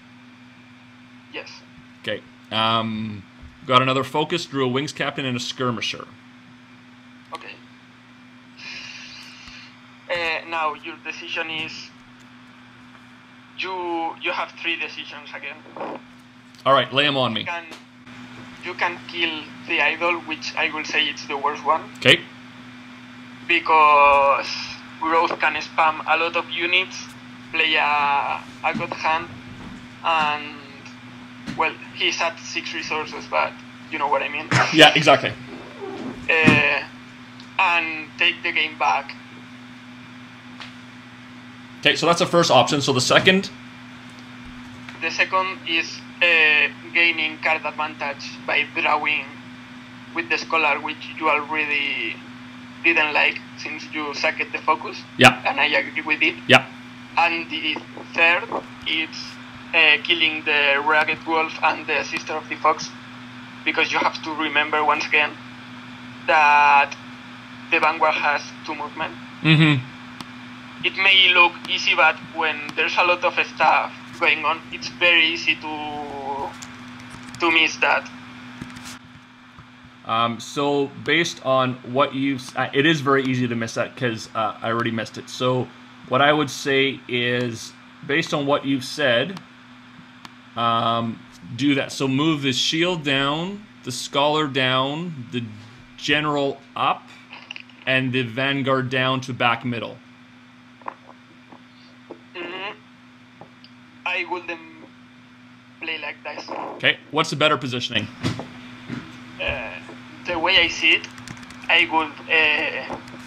Yes. Okay. Got another focus, drew a wings captain and a skirmisher. Okay. Now your decision is... You have 3 decisions again. All right, lay them on me. You can kill the idol, which I will say it's the worst one. Okay. Because Growth can spam a lot of units, play a good hand, and, well, he's at 6 resources, but you know what I mean. Yeah, exactly. And take the game back. Okay, so that's the first option. So the second? The second is gaining card advantage by drawing with the Scholar, which you already didn't like since you sacked the focus. Yeah. And I agree with it. Yeah. And the third is killing the Ragged Wolf and the Sister of the Fox, because you have to remember once again that the Vanguard has 2 movement. Mm-hmm. It may look easy, but when there's a lot of stuff going on, it's very easy to miss that. So based on what you've... it is very easy to miss that because I already missed it. So what I would say is, based on what you've said, do that. So move the shield down, the Scholar down, the General up, and the Vanguard down to back middle. I wouldn't play like this. Okay, what's the better positioning? The way I see it, I would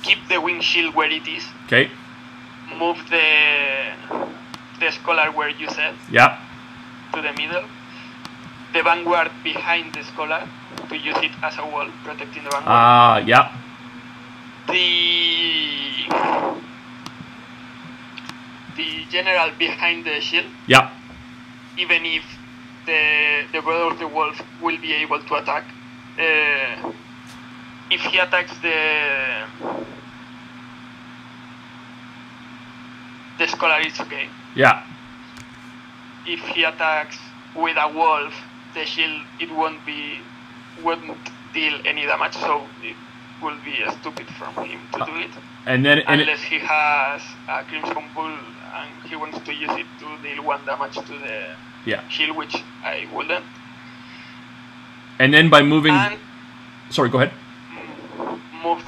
keep the wing shield where it is. Okay. Move the Scholar where you said. Yeah. To the middle. The Vanguard behind the Scholar to use it as a wall, protecting the Vanguard. Yeah. The General behind the shield. Yeah. Even if the Brother of the Wolf will be able to attack. If he attacks the Scholar, it's okay. Yeah. If he attacks with a wolf, the shield wouldn't deal any damage, so it will be stupid from him to do it. And then unless he has a Crimson Bull and he wants to use it to deal 1 damage to the shield, which I wouldn't. And then by moving... And sorry, go ahead. Move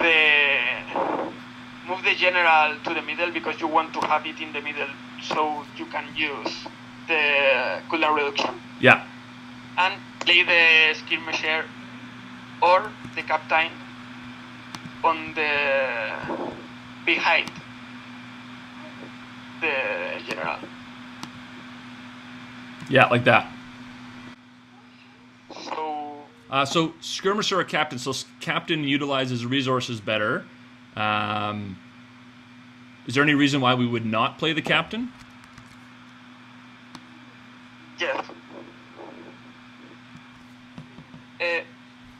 the General to the middle, because you want to have it in the middle so you can use the cooldown reduction. Yeah. And play the Skirmisher or the Captain on the behind the General. Yeah, like that. So Skirmisher or Captain. So Captain utilizes resources better. Is there any reason why we would not play the Captain? Yes.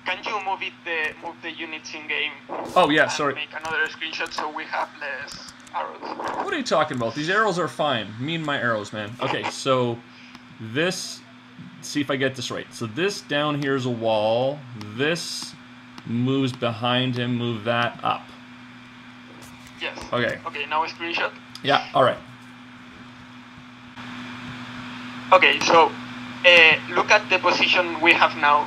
Can you move the units in game? Oh yeah, sorry. Make another screenshot so we have less arrows. What are you talking about? These arrows are fine. Me and my arrows, man. Okay, so this. See if I get this right. So this down here is a wall. This moves behind him. Move that up. Yes. Okay. Okay. Now a screenshot. Yeah. All right. Okay. So look at the position we have now.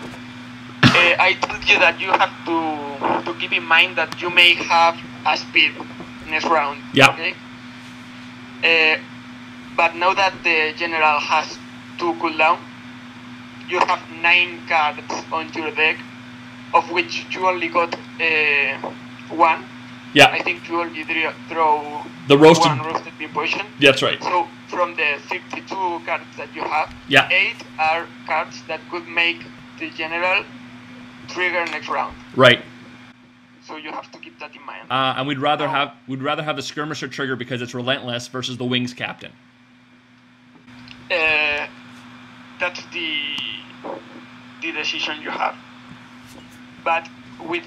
I told you that you have to keep in mind that you may have a speed next round. Yeah. Okay. But now that the General has 2 cooldown, you have 9 cards on your deck, of which you only got 1. Yeah. I think you only draw the roasted. 1 roasted bean poison. That's right. So from the 52 cards that you have, Yeah. 8 are cards that could make the general trigger next round. Right. So you have to keep that in mind. And we'd rather have the skirmisher trigger because it's relentless versus the wings captain. That's the decision you have. But with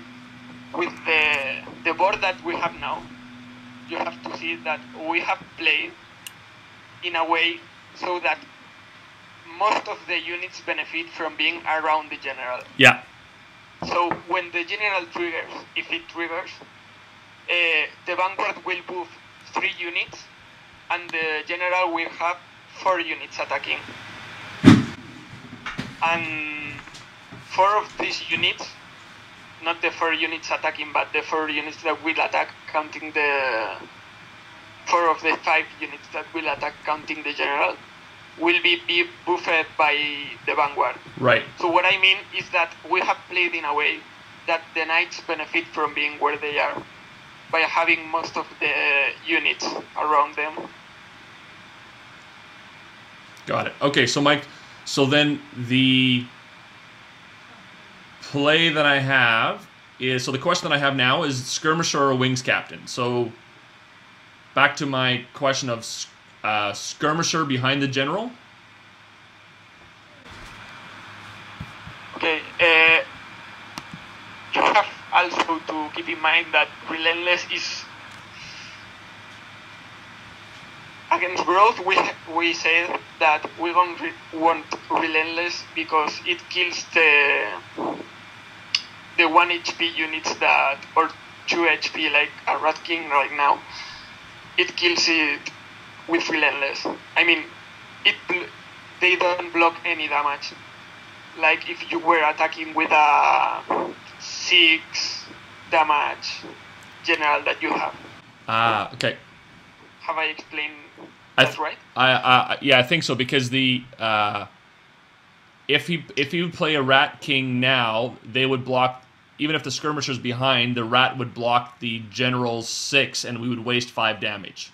the board that we have now, you have to see that we have played in a way so that most of the units benefit from being around the general. Yeah. So when the general triggers, if it triggers, the vanguard will move 3 units, and the general will have 4 units attacking. And 4 of these units, not the 4 units attacking, but the 4 units that will attack, counting the 4 of the 5 units that will attack, counting the general, will be buffeted by the vanguard. Right. So what I mean is that we have played in a way that the knights benefit from being where they are by having most of the units around them. Got it. Okay, so Mike, so then the play that I have is, so the question that I have now is skirmisher or wings captain. So back to my question of skirmisher behind the general. Okay, you have also to keep in mind that relentless is against growth. We said that we don't want relentless because it kills the 1 HP units that, or 2 HP like a Rat King right now. It kills it with relentless. I mean, they don't block any damage. Like if you were attacking with a 6 damage general that you have. Okay. Have I explained that right? Yeah, I think so, because the if you play a Rat King now, they would block, even if the skirmisher's behind, the rat would block the general's 6, and we would waste 5 damage.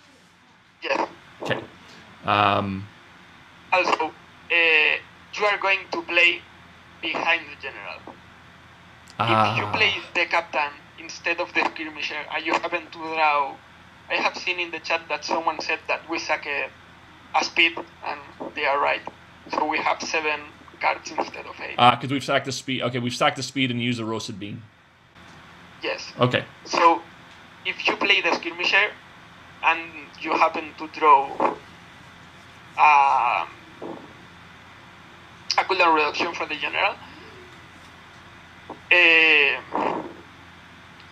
Yes. Okay. Also, you are going to play behind the general. If you play the captain instead of the skirmisher, and you happen to draw, I have seen in the chat that someone said that we sack a speed, and they are right. So we have 7 cards instead of 8. Because we've sacked the speed. Okay, we've sacked the speed and used the roasted bean. Yes. Okay. So if you play the skirmisher and you happen to draw a cooldown reduction for the general,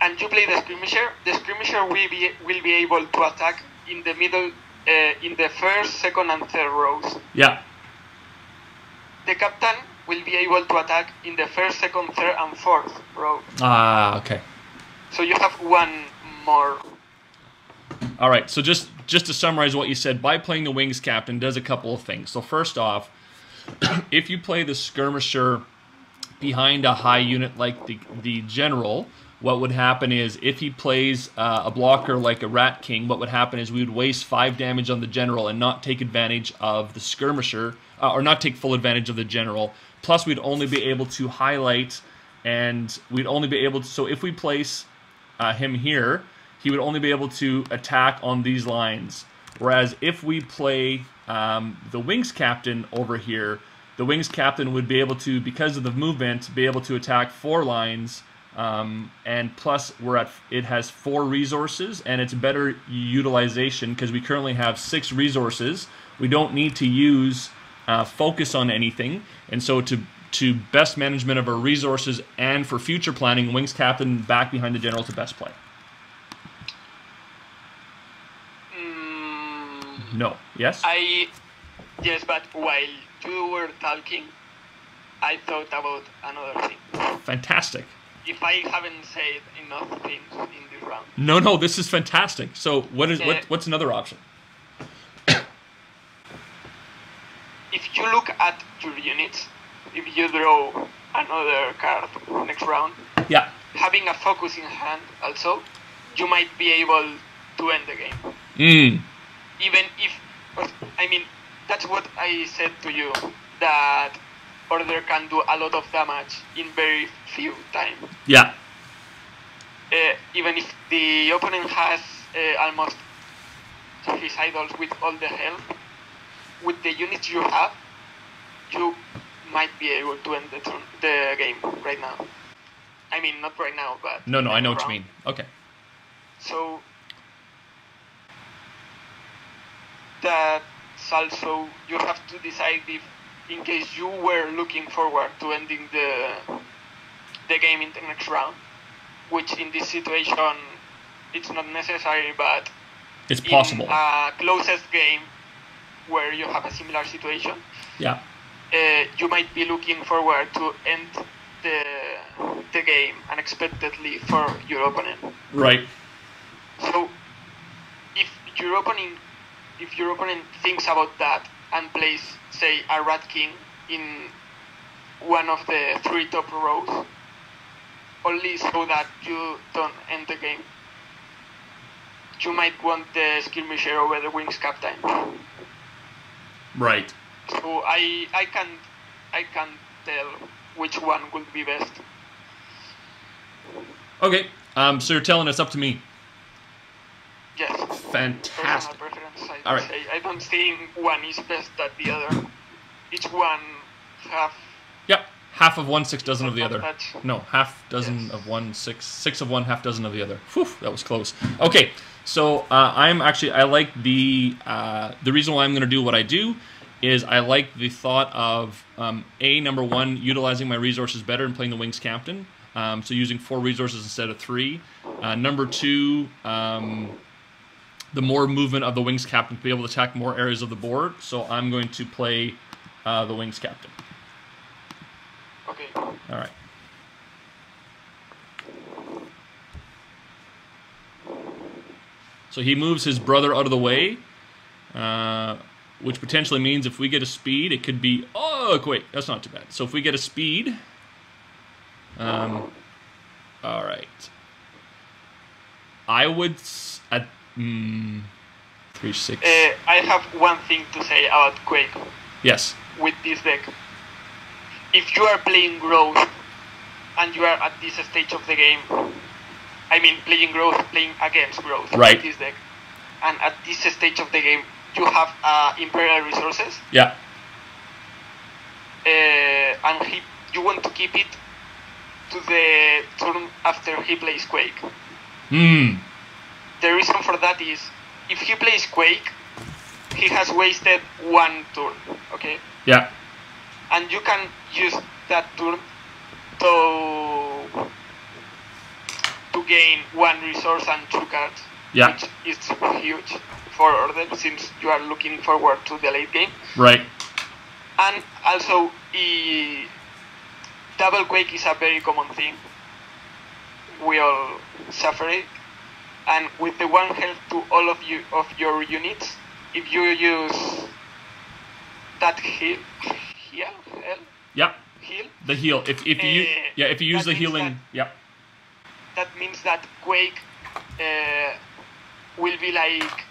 and you play the skirmisher will be able to attack in the middle, in the first, second, and third rows. Yeah. The captain will be able to attack in the first, second, third, and fourth row. Okay. So you have 1 more. All right, so just to summarize what you said, by playing the wings captain does a couple of things. So first off, if you play the skirmisher behind a high unit like the general, what would happen is, if he plays a blocker like a Rat King, what would happen is we would waste 5 damage on the general and not take advantage of the skirmisher, or not take full advantage of the general. Plus, we'd only be able to highlight, and we'd only be able to, so if we place him here, he would only be able to attack on these lines. Whereas if we play the wings captain over here, the wings captain would be able to, because of the movement, be able to attack 4 lines, and plus it has 4 resources, and it's better utilization because we currently have 6 resources. We don't need to use focus on anything, and so to best management of our resources and for future planning, wings captain back behind the general is the best play. No. Yes? Yes, but while you were talking, I thought about another thing. Fantastic. If I haven't said enough things in this round. No, this is fantastic. So what's another option? If you look at your units, if you draw another card next round, yeah, having a focus in hand also, you might be able to end the game. Even if I mean, that's what I said to you, that Order can do a lot of damage in very few time. Yeah. Even if the opponent has almost his idols with all the health, with the units you have, you might be able to end the game right now. I mean, not right now, but... No, I know what you mean. Okay. So, that's also, you have to decide if, in case you were looking forward to ending the game in the next round, which in this situation, it's not necessary, but it's possible. In a closest game where you have a similar situation, yeah, you might be looking forward to end the game unexpectedly for your opponent. Right. So if your opponent thinks about that and plays, say, a Rat King in one of the 3 top rows, only so that you don't end the game, you might want the Skirmisher over the Wings Captain. Right. So I can't tell which one would be best. Okay. So you're telling it's up to me. Yes. Fantastic. Personal preference, All right. say. I don't think one is best than the other. Each one have... Yep. Half of one, 6 dozen of the other. Touch. No, half dozen of one, 6 of one, half dozen of the other. Whew, that was close. Okay. So I like the reason why I'm going to do what I do is I like the thought of number 1, utilizing my resources better and playing the Wings Captain. So using 4 resources instead of 3. Number 2, the more movement of the Wings Captain to be able to attack more areas of the board. So I'm going to play the Wings Captain. Okay. All right. So he moves his brother out of the way, which potentially means if we get a speed, it could be... Oh, wait, that's not too bad. So if we get a speed... all right. I would... At 3-6. I have one thing to say about Quake. Yes. With this deck. If you are playing Growth, and you are at this stage of the game... I mean, playing against Growth right. with this deck. And at this stage of the game, you have Imperial Resources. Yeah. And you want to keep it to the turn after he plays Quake. Hmm. The reason for that is, if he plays Quake, he has wasted 1 turn, okay? Yeah. And you can use that turn to gain 1 resource and 2 cards, yeah. which is huge for Order since you are looking forward to the late game. Right. And also, double Quake is a very common thing. We all suffer it. And with the 1 health to all of your units, if you use that heal, yeah. Heal. The heal. If you use the healing, yeah. That means that Quake will be like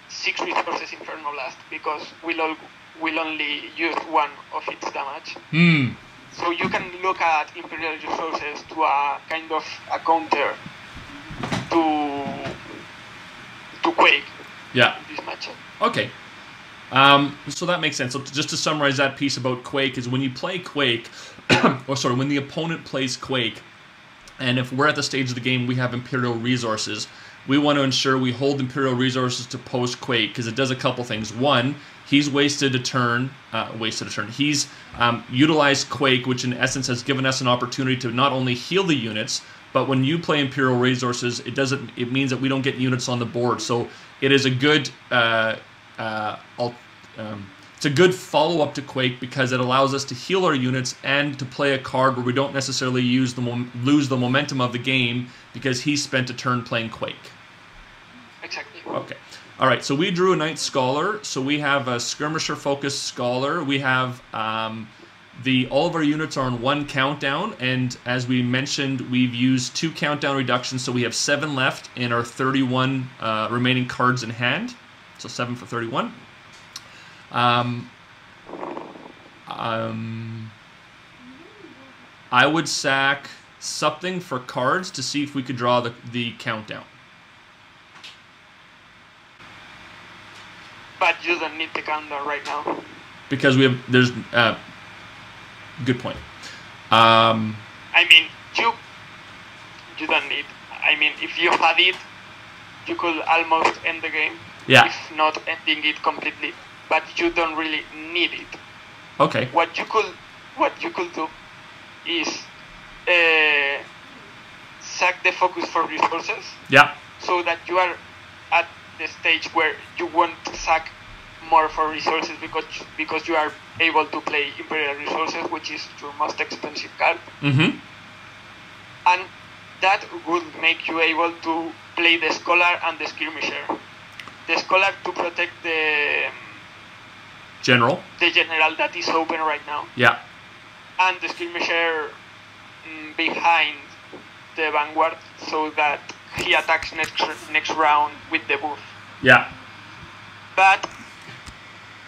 6 resources Inferno Blast because will only use 1 of its damage. Hmm. So you can look at Imperial Resources to a kind of a counter to Quake. Yeah. In this matchup. Okay. So that makes sense. So just to summarize that piece about Quake is when you play Quake, when the opponent plays Quake, and if we're at the stage of the game we have Imperial Resources, we want to ensure we hold Imperial Resources to post Quake because it does a couple things. One, he's wasted a turn. He's utilized Quake, which in essence has given us an opportunity to not only heal the units, but when you play Imperial Resources, it means that we don't get units on the board. So it is a good it's a good follow-up to Quake because it allows us to heal our units and to play a card where we don't necessarily lose the momentum of the game because he spent a turn playing Quake. Exactly. Okay. All right. So we drew a Knight Scholar. So we have a Skirmisher-focused Scholar. We have all of our units are on 1 countdown, and as we mentioned, we've used 2 countdown reductions, so we have 7 left in our 31 remaining cards in hand. So 7 for 31. I would sack something for cards to see if we could draw the countdown. But you don't need the countdown right now. Because there's good point. I mean, you don't need. I mean, if you had it, you could almost end the game. Yeah. If not ending it completely, but you don't really need it. Okay. What you could do is sack the focus for resources. Yeah. So that you are at the stage where you want to sack more for resources because you are able to play Imperial Resources, which is your most expensive card. Mm-hmm. And that would make you able to play the Scholar and the Skirmisher. The Scholar to protect the General. The general that is open right now. Yeah. And the Skirmisher behind the Vanguard so that he attacks next round with the buff. Yeah. But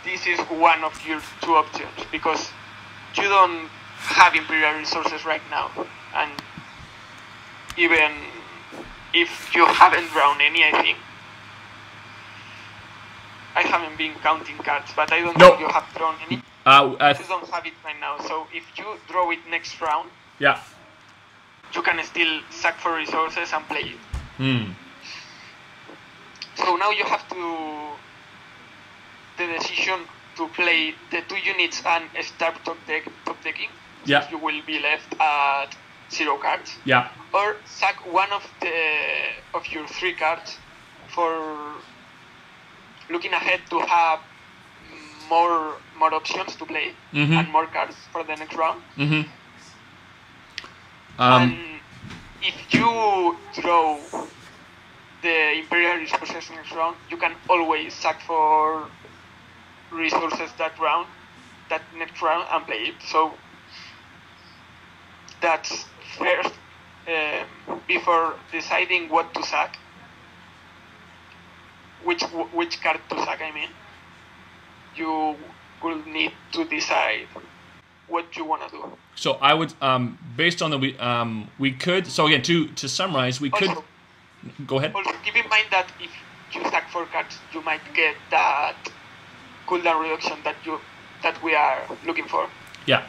this is one of your two options because you don't have Imperial Resources right now, and even if you haven't drawn any, I think I haven't been counting cards, but I don't think you have drawn any. You don't have it right now, so if you draw it next round, yeah, you can still sack for resources and play it. Hmm. So now you have the decision to play the 2 units and start top decking. Yeah. You will be left at 0 cards. Yeah. Or sack one of your 3 cards for looking ahead to have more options to play and more cards for the next round. Mm-hmm. And if you draw the Imperial Resources next round, you can always sack for resources that next round and play it. So that's first before deciding what to sack, which card to sack. I mean, you will need to decide what you want to do. So I would, based on the we could. So again, to summarize, we could. Go ahead. Also, keep in mind that if you sack 4 cards, you might get that cooldown reduction that we are looking for. Yeah.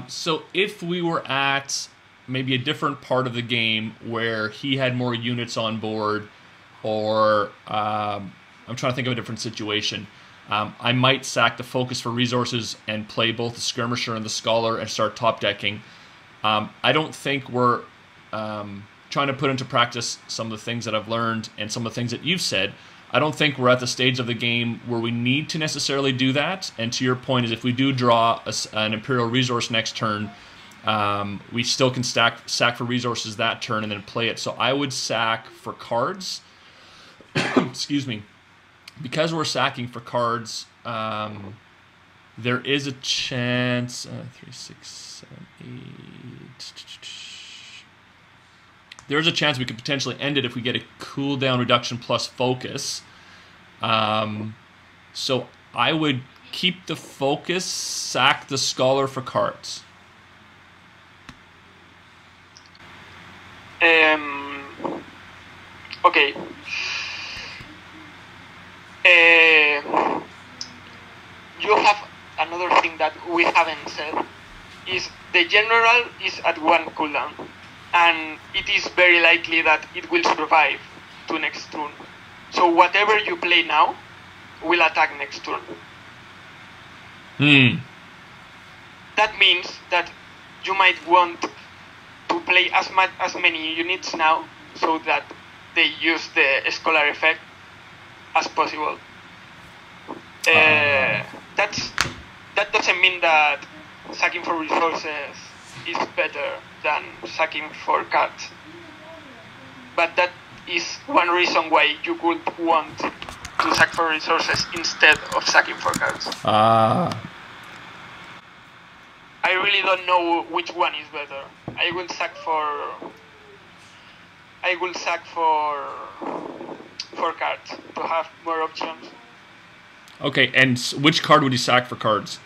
So if we were at maybe a different part of the game where he had more units on board, or I'm trying to think of a different situation, I might sack the focus for resources and play both the Skirmisher and the Scholar and start top decking. I don't think we're trying to put into practice some of the things that I've learned and some of the things that you've said. I don't think we're at the stage of the game where we need to necessarily do that. And to your point is, if we do draw an Imperial Resource next turn, we still can sack for resources that turn and then play it. So I would sack for cards. Excuse me. Because we're sacking for cards, there is a chance. 3, 6, 7, 8. There's a chance we could potentially end it if we get a cooldown reduction plus focus. So I would keep the focus, sack the Scholar for cards. Okay. You have another thing that we haven't said, is the general is at 1 cooldown, and it is very likely that it will survive to next turn. So whatever you play now will attack next turn. That means that you might want to play as many units now so that they use the Scholar effect as possible. That doesn't mean that sacking for resources is better than sacking for cards, but that is one reason why you would want to sack for resources instead of sacking for cards. I really don't know which one is better. I will sack for 4 cards to have more options. Okay, and which card would you sack for cards?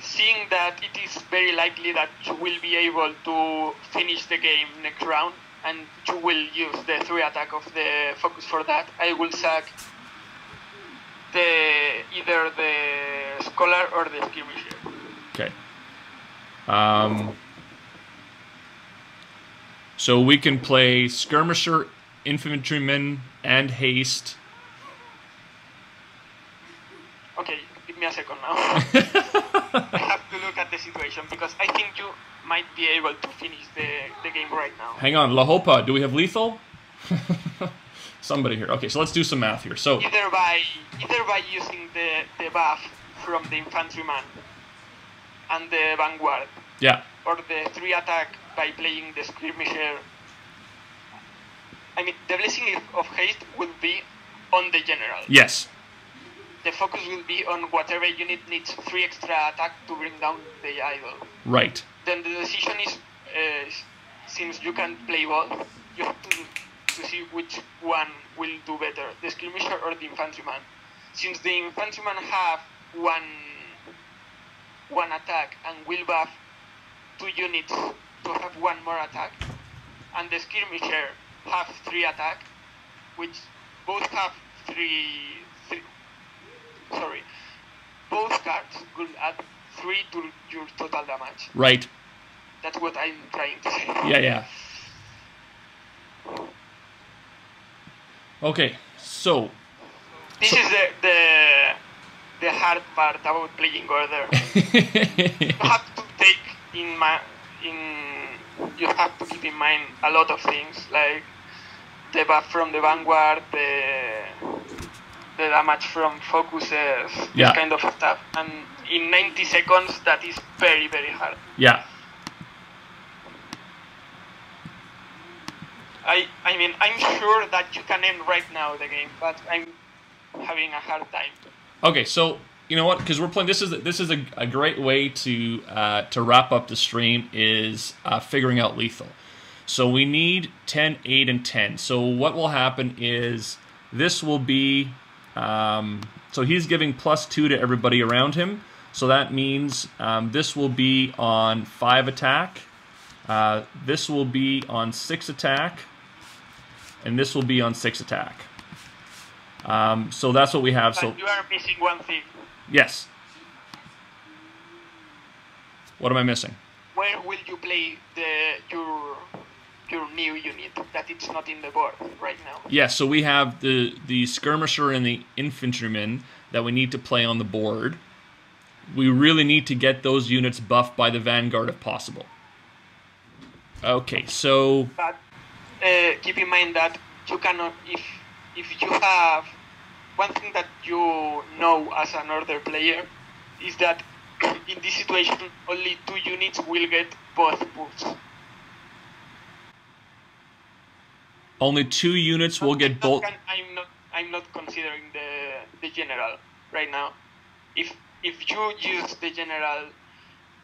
Seeing that it is very likely that you will be able to finish the game next round, and you will use the 3 attack of the focus for that, I will sack either the Scholar or the Skirmisher. Okay. So we can play Skirmisher, Infantryman, and Haste. Okay, give me a second now. I have to look at the situation, because I think you might be able to finish the game right now. Hang on, La Hopa, do we have lethal? Somebody here. Okay, so let's do some math here. So Either by using the buff from the Infantryman and the Vanguard, yeah, or the 3 attack by playing the Skirmisher. I mean, the Blessing of Haste will be on the General. yes, The focus will be on whatever unit needs 3 extra attack to bring down the idol. right. Then the decision is, since you can play both, you have to see which one will do better, the Skirmisher or the Infantryman. Since the Infantryman have one attack and will buff 2 units to have 1 more attack, and the Skirmisher have 3 attack, which both have both cards could add 3 to your total damage. Right. That's what I'm trying to say. Yeah. Okay, so This is the hard part about playing Order. You have to you have to keep in mind a lot of things, like the buff from the Vanguard, the damage from focuses, Yeah. this kind of stuff. And in 90 seconds, that is very, very hard. yeah. I mean, I'm sure that you can end right now the game, but I'm having a hard time. Okay, so you know what? Because we're playing. This is a great way to wrap up the stream is figuring out lethal. So we need 10, 8, and 10. So what will happen is this will be. So he's giving +2 to everybody around him. So that means this will be on 5 attack. This will be on 6 attack. And this will be on 6 attack. So that's what we have. But So you are missing one thing. yes. What am I missing? Where will you play your new unit that it's not in the board right now? Yeah, so we have the skirmisher and the infantryman that we need to play on the board. We really need to get those units buffed by the Vanguard if possible. Okay, so But keep in mind that you cannot, if you have, one thing that you know as an Order player is that in this situation only 2 units will get both buffs. only 2 units will get both. I'm not considering the general right now. If you use the general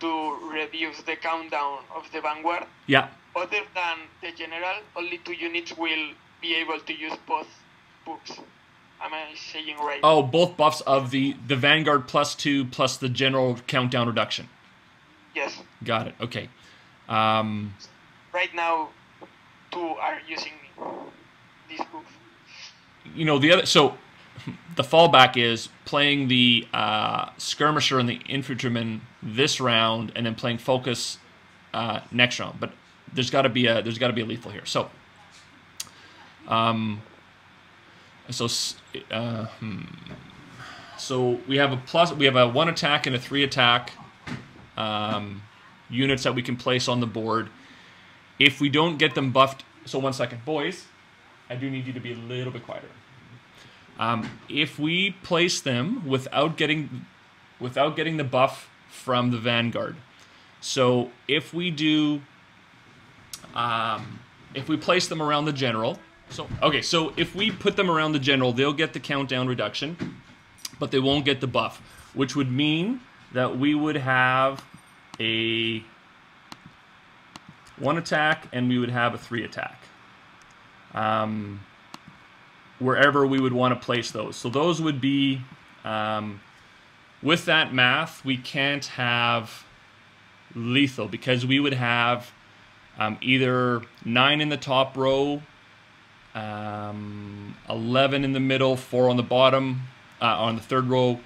to reduce the countdown of the Vanguard, Yeah. other than the general, only 2 units will be able to use both books. Am I saying right? Oh, both buffs of the Vanguard +2 plus the general countdown reduction. Yes. Got it. Okay. Right now, 2 are using this book. You know, the other, so the fallback is playing the skirmisher and the infantryman this round, and then playing focus next round. But there's got to be a lethal here. So, so we have a 1 attack and a 3 attack units that we can place on the board. If we don't get them buffed, so 1 second, boys, I do need you to be a little bit quieter. If we place them without getting the buff from the Vanguard, so if we do, if we place them around the general, so if we put them around the general, they'll get the countdown reduction, but they won't get the buff, which would mean that we would have a 1 attack and we would have a 3 attack. wherever we would want to place those. So those would be, with that math, we can't have lethal because we would have either 9 in the top row, 11 in the middle, 4 on the bottom, on the third row.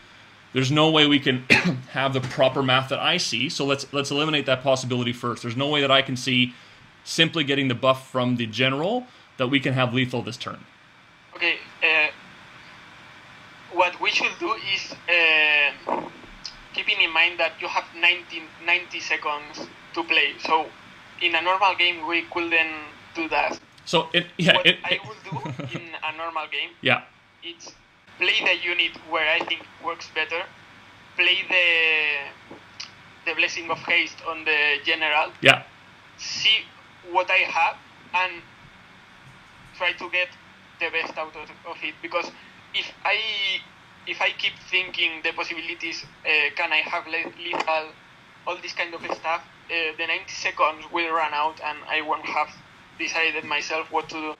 There's no way we can have the proper math that I see. So let's eliminate that possibility first. There's no way that I can see simply getting the buff from the general that we can have lethal this turn. Okay. What we should do is keeping in mind that you have 90 seconds to play. So in a normal game, we couldn't do that. So what I would do in a normal game, yeah, it's play the unit where I think works better. Play the Blessing of Haste on the general. Yeah. See what I have and try to get the best out of it. Because if I keep thinking the possibilities, can I have lethal, all this kind of stuff, the 90 seconds will run out and I won't have decided myself what to do.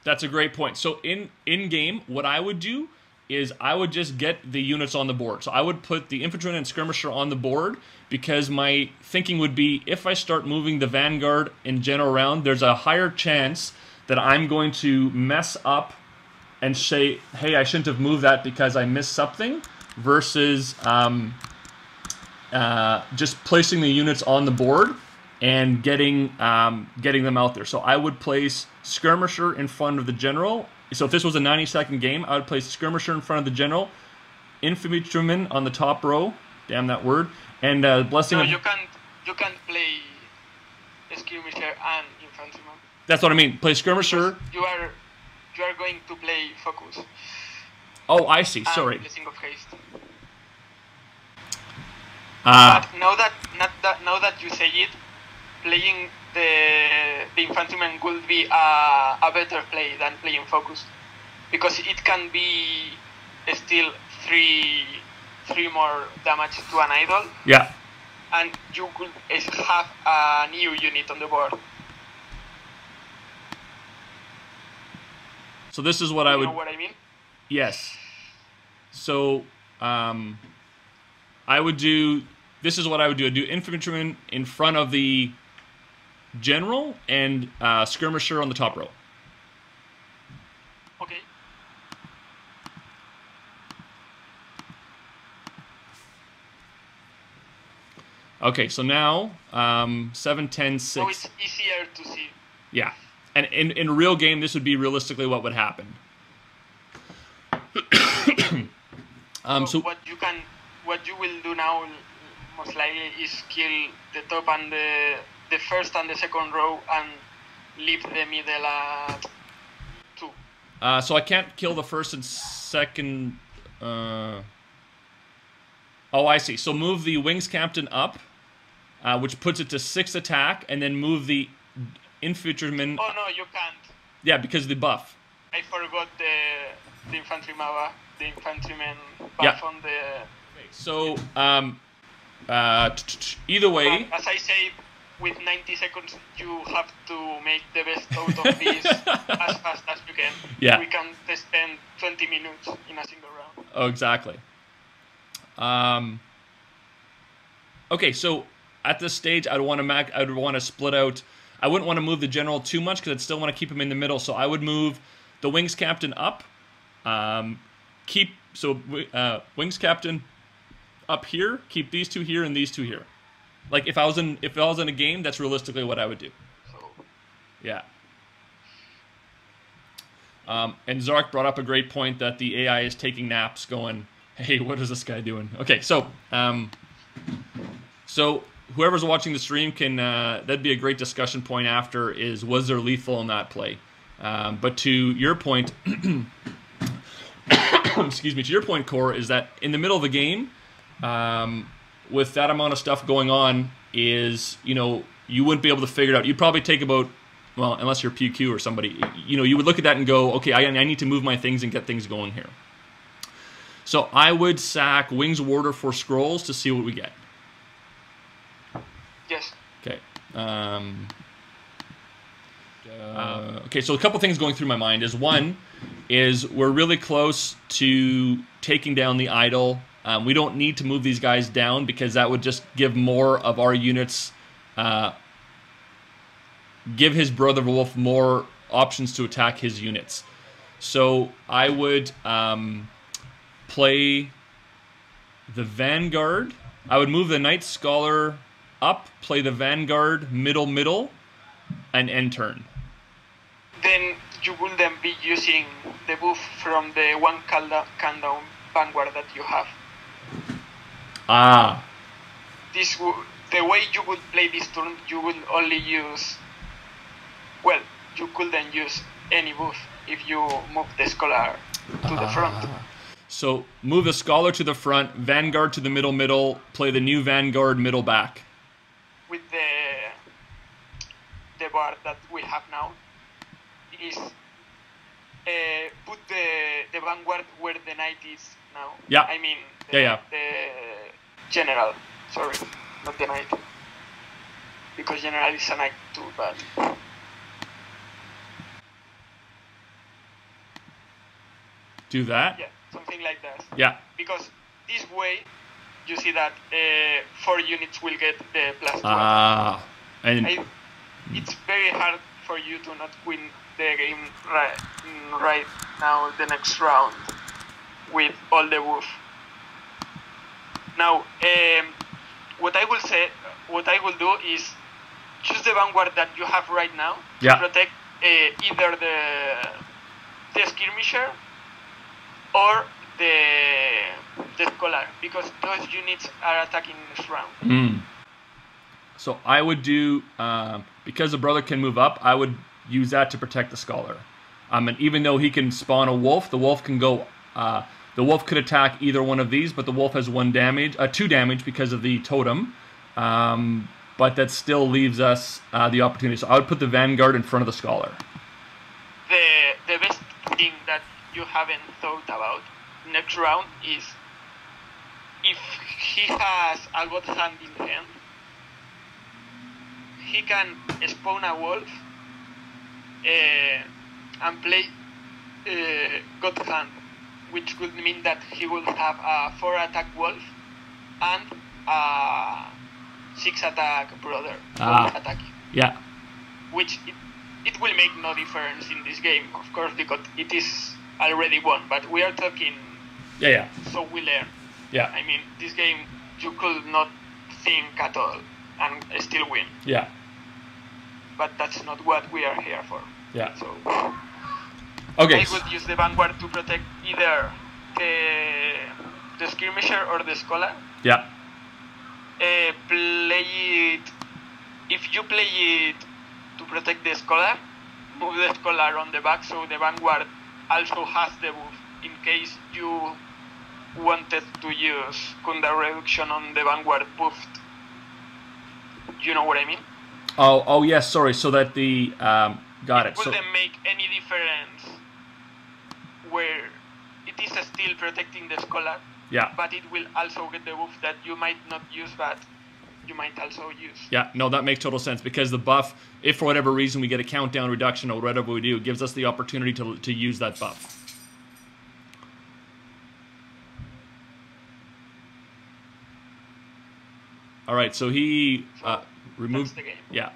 That's a great point. So in game, what I would do is I would just get the units on the board. So I would put the infantryman and skirmisher on the board because my thinking would be if I start moving the vanguard and general around, there's a higher chance that I'm going to mess up and say, hey, I shouldn't have moved that because I missed something, versus just placing the units on the board and getting them out there. So I would place skirmisher in front of the general. So if this was a 90-second game, I would place skirmisher in front of the general, infantryman on the top row, damn that word, and blessing. No, you can't play skirmisher and infantryman. That's what I mean. Play skirmisher. You are going to play focus. Oh, I see. Sorry. Blessing of Haste. But now that you say it, playing the infantryman would be a better play than playing focus, because it can be still three more damage to an idol. Yeah. And you could have a new unit on the board. So this is what I would. You know what I mean? Yes. So I would do. This is what I would do. I'd do infantryman in front of the general and skirmisher on the top row. Okay. Okay, so now 7, 10, 6. So it's easier to see. Yeah. And in a real game, this would be realistically what would happen. So what you will do now most likely is kill the top and the first and the second row and leave the middle at 2. So I can't kill the first and second. Oh, I see. So move the wings captain up, which puts it to 6 attack, and then move the infantryman. Oh no, you can't. Yeah, because of the buff. I forgot the infantryman buff on the. So either way. But as I say, with 90 seconds, you have to make the best out of this as fast as you can. Yeah. We can't spend 20 minutes in a single round. Oh, exactly. Okay, so at this stage, I'd want to split out. I wouldn't want to move the general too much because I'd still want to keep him in the middle. So I would move the wings captain up. Wings captain up here. Keep these two here and these two here. Like if I was in a game, that's realistically what I would do. Yeah. And Zark brought up a great point that the AI is taking naps, going, "Hey, what is this guy doing?" Okay, so whoever's watching the stream can that'd be a great discussion point after. Is was there lethal in that play? But to your point, excuse me, to your point, Core, is that in the middle of the game, with that amount of stuff going on, you wouldn't be able to figure it out. You'd probably take about, well, unless you're PQ or somebody, you would look at that and go, okay, I need to move my things and get things going here. So I would sack Wings Warder for scrolls to see what we get. Yes. Okay. Okay, so a couple things going through my mind is one is we're really close to taking down the idol. We don't need to move these guys down because that would just give more of our units, give his brother wolf more options to attack his units. So I would play the Vanguard. I would move the Knight Scholar up, play the Vanguard middle, and end turn. Then you will then be using the buff from the one countdown Vanguard that you have. Ah. The way you would play this turn, you will only use... Well, you could then use any buff if you move the Scholar to the front. So move the Scholar to the front, Vanguard to the middle, play the new Vanguard middle back. With the bar that we have now, is put the Vanguard where the Knight is now. Yeah. I mean, the General. Sorry, not the Knight. Because General is a Knight too, but... Do that? Yeah, something like that. Yeah. Because this way, you see that 4 units will get the +2. And it's very hard for you to not win the game right now, the next round, with all the wolf. Now, what I will do is choose the Vanguard that you have right now to protect either the skirmisher or the Scholar, because those units are attacking this round. So I would do, because the brother can move up, I would use that to protect the Scholar. And even though he can spawn a wolf, the wolf can go, the wolf could attack either one of these, but the wolf has 2 damage because of the totem. But that still leaves us the opportunity. So I would put the Vanguard in front of the Scholar. The best thing that you haven't thought about next round is if he has a God Hand in hand, he can spawn a wolf and play God Hand, which would mean that he will have a 4 attack wolf and a 6 attack brother attacking. Yeah. Which it will make no difference in this game, of course, because it is already won. But we are talking. Yeah. So we learn. Yeah. I mean, this game you could not think at all and still win. Yeah. But that's not what we are here for. Yeah. So. Okay. I would use the Vanguard to protect either the skirmisher or the Scholar. Yeah. Play it. If you play it to protect the Scholar, move the Scholar on the back so the Vanguard also has the buff in case you wanted to use counter reduction on the Vanguard buffed. You know what I mean? Oh yes, sorry. So that the got it. It wouldn't make any difference where it is still protecting the Scholar. Yeah. But it will also get the buff that you might not use, but you might also use. Yeah, no, that makes total sense because the buff, if for whatever reason we get a countdown reduction or whatever we do, it gives us the opportunity to use that buff. All right, so he removed. That's the game. Yeah.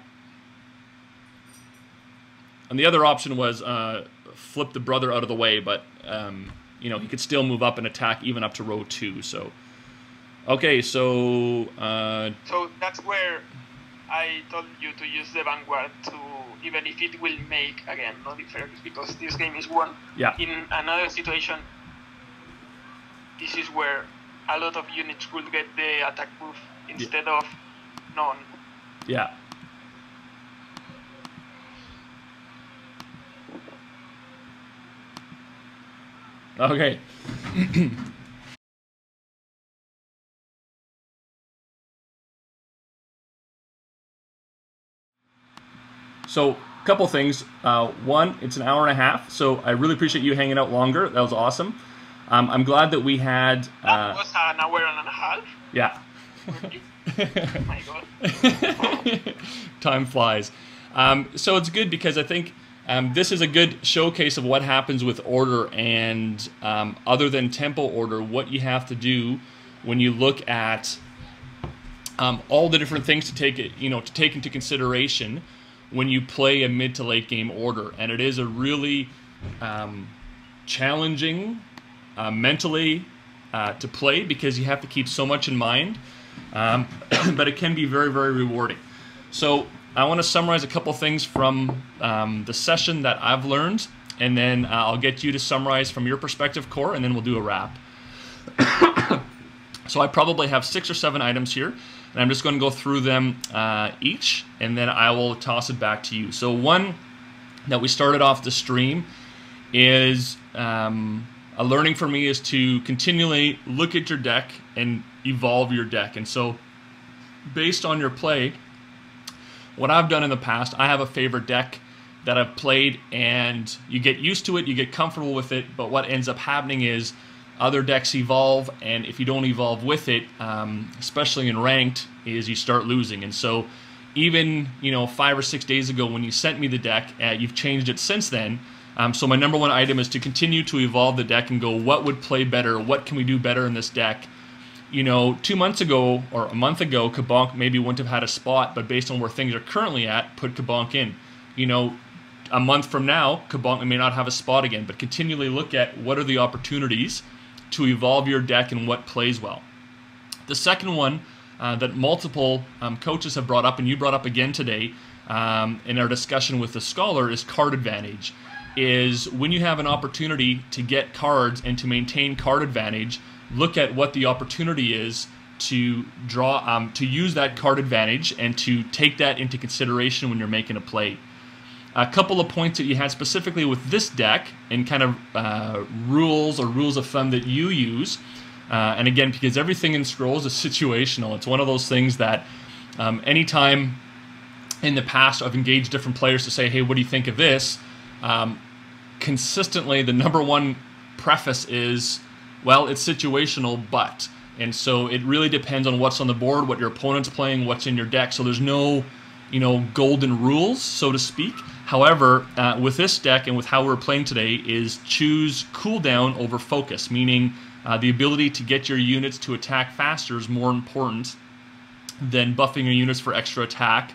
And the other option was flip the brother out of the way, but you know, he could still move up and attack even up to row 2. So, okay, so. So that's where I told you to use the Vanguard to, even if it will make again no difference because this game is won. Yeah. In another situation, this is where a lot of units will get the attack buff instead of none. Yeah. Okay. So, a couple things. One, it's an hour and a half, so I really appreciate you hanging out longer. That was awesome. I'm glad that we had... that was an hour and a half? Yeah. Oh my God. Time flies. So it's good because I think this is a good showcase of what happens with order, and other than tempo order, what you have to do when you look at all the different things to take into consideration when you play a mid to late game order. And it is a really challenging mentally to play, because you have to keep so much in mind, but it can be very, very rewarding. So I want to summarize a couple things from the session that I've learned, and then I'll get you to summarize from your perspective, Khor, and then we'll do a wrap. So I probably have 6 or 7 items here, and I'm just going to go through them each, and then I will toss it back to you. So one that we started off the stream is a learning for me is to continually look at your deck and evolve your deck. And so based on your play, what I've done in the past, I have a favorite deck that I've played, and you get used to it, you get comfortable with it, but what ends up happening is other decks evolve, and if you don't evolve with it, especially in ranked, is you start losing. And so even 5 or 6 days ago when you sent me the deck, you've changed it since then. So my number one item is to continue to evolve the deck and go, what would play better? What can we do better in this deck? 2 months ago or a month ago, Kabonk maybe wouldn't have had a spot, but based on where things are currently at, put Kabonk in. A month from now, Kabonk may not have a spot again, but continually look at what are the opportunities to evolve your deck and what plays well. The second one that multiple coaches have brought up, and you brought up again today in our discussion with the scholar, is card advantage. Is when you have an opportunity to get cards and to maintain card advantage, look at what the opportunity is to draw, to use that card advantage and to take that into consideration when you're making a play. A couple of points that you had specifically with this deck and kind of rules of thumb that you use. And again, because everything in Scrolls is situational, it's one of those things that anytime in the past I've engaged different players to say, hey, what do you think of this? Consistently, the number one preface is, well, it's situational, but. And so it really depends on what's on the board, what your opponent's playing, what's in your deck. So there's no, golden rules, so to speak. However, with this deck and with how we're playing today is choose cooldown over focus, meaning the ability to get your units to attack faster is more important than buffing your units for extra attack.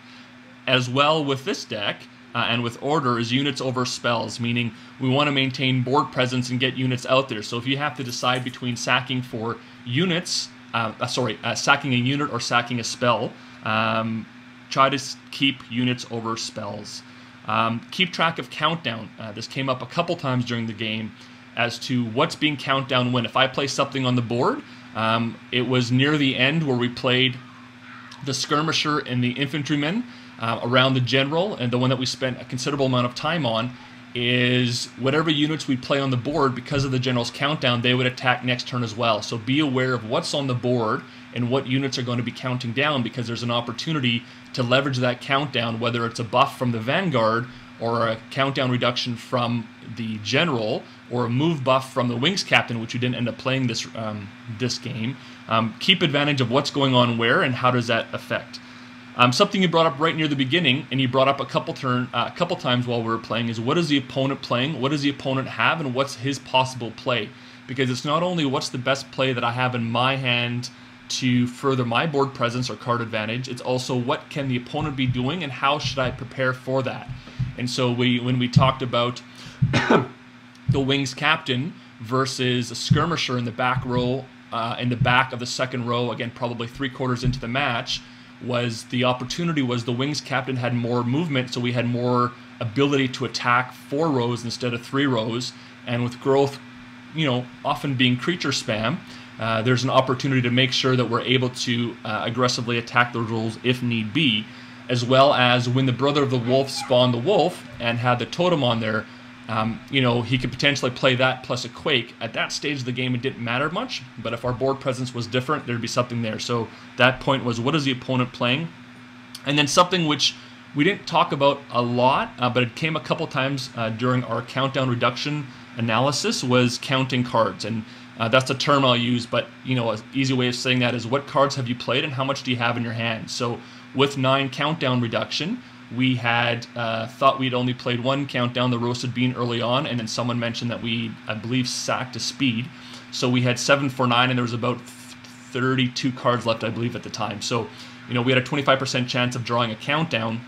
As well with this deck, and with order, is units over spells, meaning we want to maintain board presence and get units out there. So if you have to decide between sacking for units, sacking a unit or sacking a spell, try to keep units over spells. Keep track of countdown. This came up a couple times during the game as to what's being count down when. If I place something on the board, it was near the end where we played the skirmisher and the infantrymen around the general, and the one that we spent a considerable amount of time on is whatever units we play on the board, because of the general's countdown, they would attack next turn as well. So be aware of what's on the board and what units are going to be counting down, because there's an opportunity to leverage that countdown, whether it's a buff from the Vanguard or a countdown reduction from the general or a move buff from the Wings Captain, which you didn't end up playing this game. Keep advantage of what's going on where and how does that affect. Something you brought up right near the beginning, and you brought up a couple times while we were playing, is what is the opponent playing, what does the opponent have, and what's his possible play. Because it's not only what's the best play that I have in my hand to further my board presence or card advantage, it's also what can the opponent be doing and how should I prepare for that. And so when we talked about the Wings Captain versus a skirmisher in the back row, in the back of the second row, again probably 3/4 into the match, was the opportunity was the Wings Captain had more movement, so we had more ability to attack 4 rows instead of 3 rows. And with growth, often being creature spam, there's an opportunity to make sure that we're able to aggressively attack those roles if need be, as well as when the Brother of the Wolf spawned the wolf and had the totem on there, he could potentially play that plus a Quake. At that stage of the game, it didn't matter much, but if our board presence was different, there'd be something there. So that point was, what is the opponent playing? And then something which we didn't talk about a lot, but it came a couple times during our countdown reduction analysis, was counting cards. And that's a term I'll use, but an easy way of saying that is what cards have you played and how much do you have in your hand? So with 9 countdown reduction, we had thought we'd only played one countdown, the roasted bean, early on, and then someone mentioned that we, I believe, sacked a speed. So we had 7 for 9, and there was about 32 cards left, I believe, at the time. So, you know, we had a 25% chance of drawing a countdown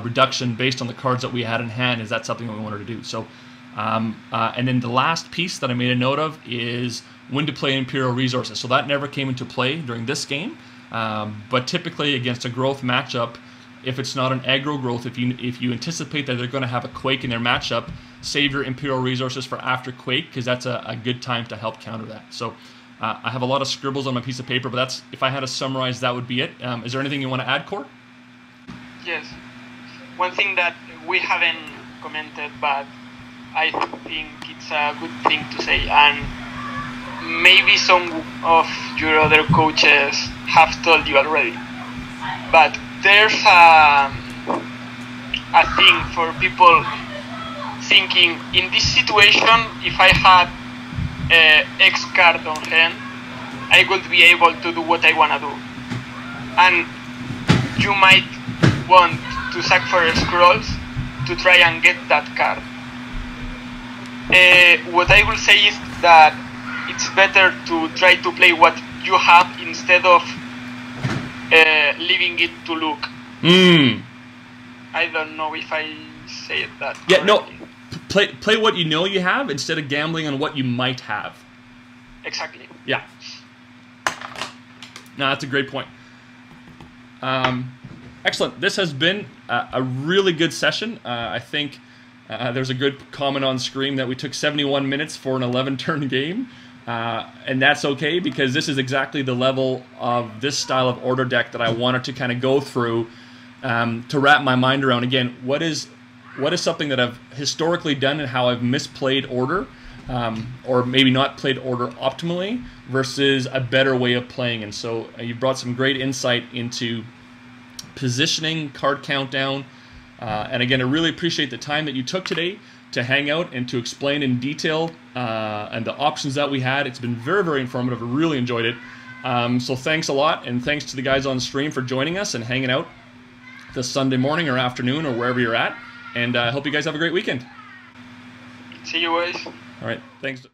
reduction based on the cards that we had in hand. Is that something that we wanted to do? So, and then the last piece that I made a note of is when to play Imperial Resources. So that never came into play during this game, but typically against a growth matchup, if it's not an aggro growth, if you anticipate that they're going to have a Quake in their matchup, save your Imperial Resources for after Quake, because that's a good time to help counter that. So I have a lot of scribbles on my piece of paper, but that's, if I had to summarize, that would be it. Is there anything you want to add, Khor? Yes. One thing that we haven't commented, but I think it's a good thing to say, and maybe some of your other coaches have told you already, but there's a thing for people thinking, in this situation, if I had X card on hand, I would be able to do what I want to do. And you might want to sack for scrolls to try and get that card. What I will say is that it's better to try to play what you have instead of leaving it to look. I don't know if I say that correctly. Yeah, no. Play what you know you have instead of gambling on what you might have. Exactly. Yeah. No, that's a great point. Excellent. This has been a really good session. I think there's a good comment on screen that we took 71 minutes for an 11-turn game. And that's okay, because this is exactly the level of this style of order deck that I wanted to kind of go through to wrap my mind around. Again, what is something that I've historically done and how I've misplayed order, or maybe not played order optimally, versus a better way of playing. And so you brought some great insight into positioning, card countdown, and again, I really appreciate the time that you took today to hang out and to explain in detail and the options that we had. It's been very, very informative. I really enjoyed it. So thanks a lot, and thanks to the guys on stream for joining us and hanging out this Sunday morning or afternoon or wherever you're at. And I hope you guys have a great weekend. See you guys. All right, thanks.